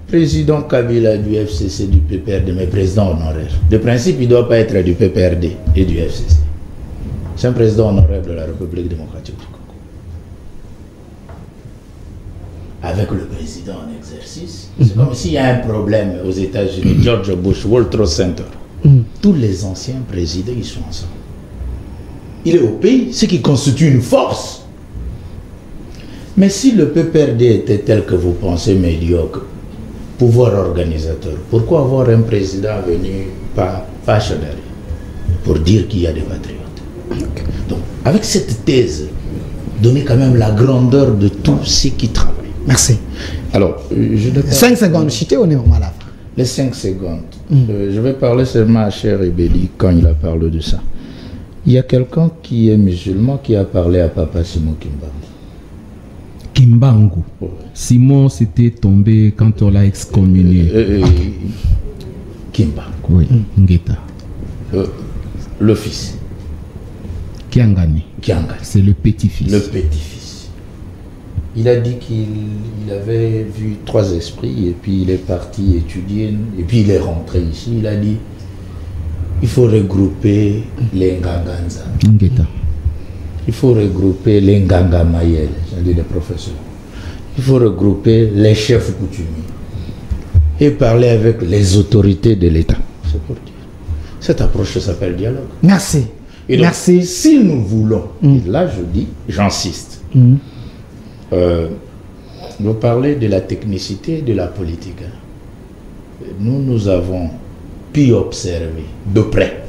Président Kabila du FCC, du PPRD, mais président honoraire. De principe, il ne doit pas être du PPRD et du FCC. C'est un président honoraire de la République démocratique du Congo. Avec le président en exercice, c'est comme s'il y a un problème aux États-Unis, George Bush, World Trade Center. Tous les anciens présidents, ils sont ensemble. Il est au pays, ce qui constitue une force. Mais si le PPRD était tel que vous pensez médiocre, pouvoir organisateur, pourquoi avoir un président venu par Pachadari pour dire qu'il y a des patriotes? Donc, avec cette thèse, donnez quand même la grandeur de tous ceux qui travaillent. Merci. Alors, 5 secondes, chité ou non, là. Les 5 secondes. Je vais parler seulement à cher Ebeli quand il a parlé de ça. Il y a quelqu'un qui est musulman qui a parlé à Papa Simon Kimbangu. Kimbangu. Oh. Simon s'était tombé quand on l'a excommunié. Kimbangu. Oui, Ngeta. Le fils. Kiangani. Kiangani. C'est le petit-fils. Le petit-fils. Il a dit qu'il avait vu 3 esprits et puis il est parti étudier et puis il est rentré ici. Il a dit il faut regrouper les Nganganza. Ngeta. Il faut regrouper les Nganga Mayel, c'est-à-dire les professeurs. Il faut regrouper les chefs coutumiers et parler avec les autorités de l'État. C'est pour dire. Cette approche s'appelle dialogue. Merci. Et donc, merci. Si nous voulons, et là je dis, j'insiste, vous parlez de la technicité de la politique. Nous avons pu observer de près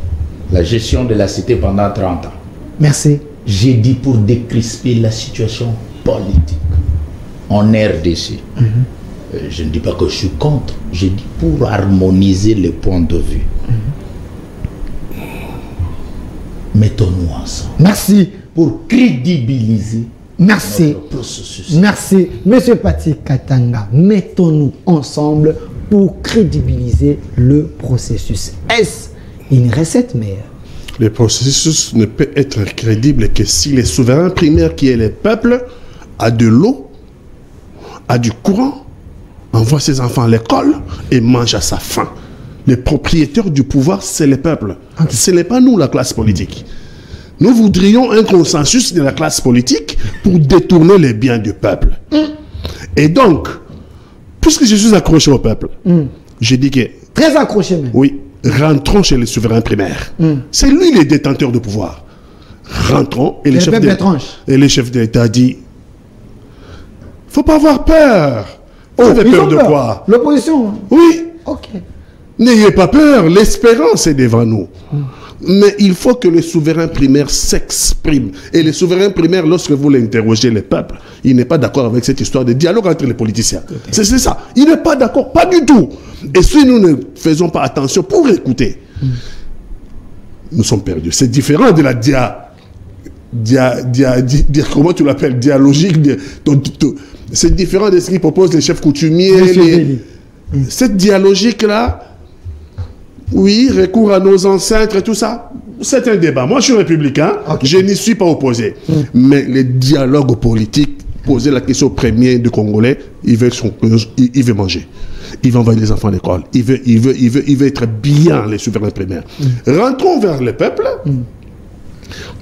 la gestion de la cité pendant 30 ans. Merci. J'ai dit pour décrisper la situation politique en RDC. Je ne dis pas que je suis contre, j'ai dit pour harmoniser les points de vue. Mettons-nous ensemble. Merci. Pour crédibiliser notre processus. Merci. Monsieur Patikatanga, mettons-nous ensemble pour crédibiliser le processus. Est-ce une recette meilleure? Le processus ne peut être crédible que si les souverains primaires qui est le peuple a de l'eau, a du courant, envoie ses enfants à l'école et mange à sa faim. Les propriétaires du pouvoir, c'est le peuple. Ce n'est pas nous, la classe politique. Nous voudrions un consensus de la classe politique pour détourner les biens du peuple. Et donc, puisque je suis accroché au peuple, je dis que... Très accroché même. Oui, rentrons chez les souverains primaires. C'est lui le détenteur de pouvoir. Rentrons et les chefs d'État disent, faut pas avoir peur. Vous avez peur de quoi? L'opposition. Oui. Ok. N'ayez pas peur, l'espérance est devant nous. Mais il faut que le souverain primaire s'exprime. Et le souverain primaire, lorsque vous l'interrogez, le peuple, il n'est pas d'accord avec cette histoire de dialogue entre les politiciens. C'est ça. Il n'est pas d'accord, pas du tout. Et si nous ne faisons pas attention pour écouter, nous sommes perdus. C'est différent de la comment tu l'appelles, dialogique. C'est différent de ce qu'ils proposent les chefs coutumiers. Cette dialogique-là, oui, recours à nos ancêtres et tout ça, c'est un débat. Moi, je suis républicain, je n'y suis pas opposé. Mais les dialogues politiques, poser la question au premier de Congolais, il veut manger. Il veut envoyer les enfants à l'école. Il veut être bien, les souverains primaires. Rentrons vers le peuple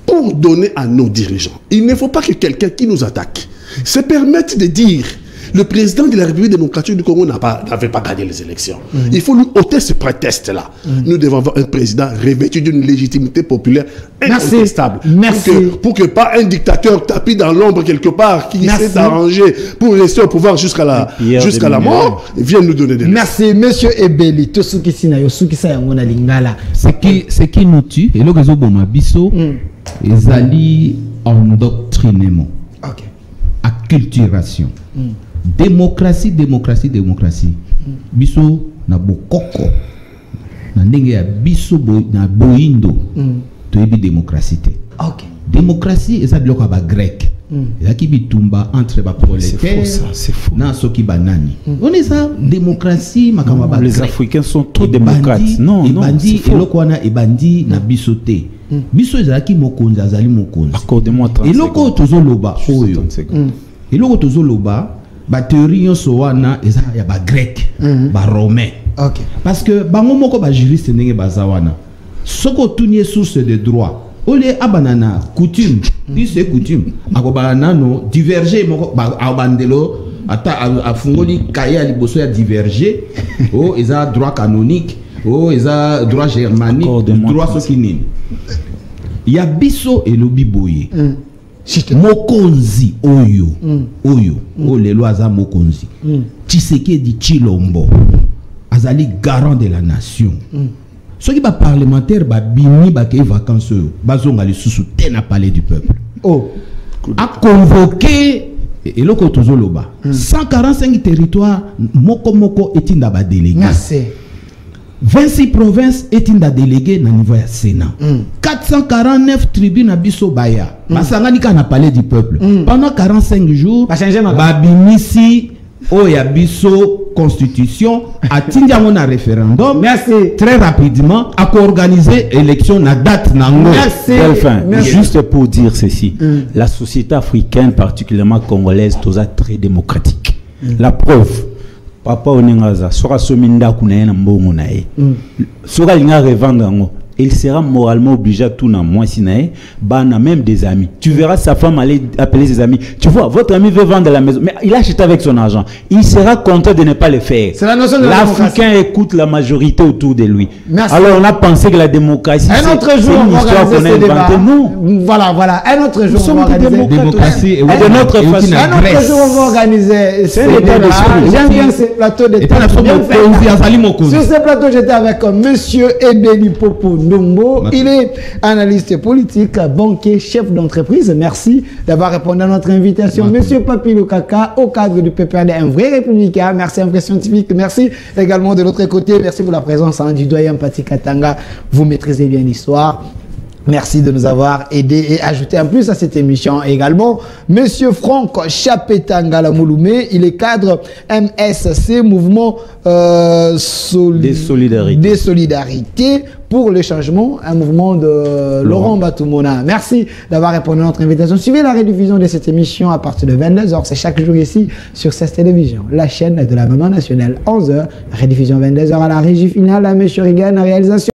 pour donner à nos dirigeants. Il ne faut pas que quelqu'un qui nous attaque se permette de dire le président de la République démocratique du Congo n'avait pas gagné les élections. Il faut lui ôter ce prétexte-là. Nous devons avoir un président revêtu d'une légitimité populaire incontestable. Pour que pas un dictateur tapis dans l'ombre quelque part qui essaie d'arranger pour rester au pouvoir jusqu'à la mort vienne nous donner des leçons. Merci, monsieur Ebeli. Ce qui nous tue, et là, ils allaient endoctrinement, acculturation. Démocratie. Biso na bokoko. Na ndenge ya biso na boindo. Toyebi démocratie. Démocratie et ça biloko ba grec. Et qui bitumba entre ba prolétaires. C'est faux. Na soki banani. On est ça démocratie makamba ba. Les Africains sont trop démocrates. Non, bandi eloko wana ebandi na biso te. Biso ezalaki mokonzi azali mokonzi. Accordez-moi 30 secondes. Eloko tozoloba oyo. Eloko tozoloba ba théorie nyonso wana eza ya ba grec, ba romain. Parce que bango moko ba juriste ndenge bazawana. Soko tunie source de droit. Ole abanana coutume, c'est coutume. Akobana no diverger moko ba abandelo ata afungoli kaya liboso ya diverger. Oh eza droit canonique, oh eza droit germanique, droit sokinini. Ya biso elobi boye. Mokonzi oyo lelo aza mokonzi Tshisekedi Tshilombo azali garant de la nation. Ceux qui ba parlementaire ba bini ba ke vacances bazonga lisusu te na palais du peuple a convoqué eloko tozoloba 145 territoires moko etinda ba délégué. 26 provinces etinda délégué na niveau ya Sénat. 449 tribus na biso baya. Basangani ka na palais du peuple. Pendant 45 jours, babimisi oya biso constitution atindi yango na référendum. Merci. Très rapidement à organiser élection na date nango. Merci. Juste pour dire ceci, la société africaine particulièrement congolaise est très démocratique. La preuve Papa Onengaza, sera sominda kunaena mbongo nae. Sera linga revendre ngo. Il sera moralement obligé à tout na moi sinae, bana même des amis. Tu verras sa femme aller appeler ses amis. Tu vois, votre ami veut vendre la maison, mais il achète avec son argent. Il sera content de ne pas le faire. C'est la notion de l'Africain écoute la majorité autour de lui. Merci. Alors on a pensé que la démocratie un autre jour c'est une histoire qu'on a inventée. Non. Voilà. Un autre jour on va organiser démocratie et de notre façon. Un autre jour on va organiser ce débat. J'aime bien ce plateau de sur ce plateau, j'étais avec monsieur Ebeli Popo Ndombo. Il est analyste politique, banquier, chef d'entreprise. Merci d'avoir répondu à notre invitation. Monsieur Papi Lukaka, au cadre du PPRD, un vrai républicain. Merci, un vrai scientifique. Merci également de l'autre côté. Merci pour la présence du doyen Pati Katanga. Vous maîtrisez bien l'histoire. Merci de nous avoir aidés et ajouté en plus à cette émission également monsieur Franck Chapetanga Mouloumé, il est cadre MSC, mouvement des solidarités pour le changement, un mouvement de Laurent Batumona. Merci d'avoir répondu à notre invitation. Suivez la rediffusion de cette émission à partir de 22h. C'est chaque jour ici sur cette télévision, la chaîne de la maman nationale. 11h, rediffusion 22h à la régie finale à monsieur Regan, réalisation.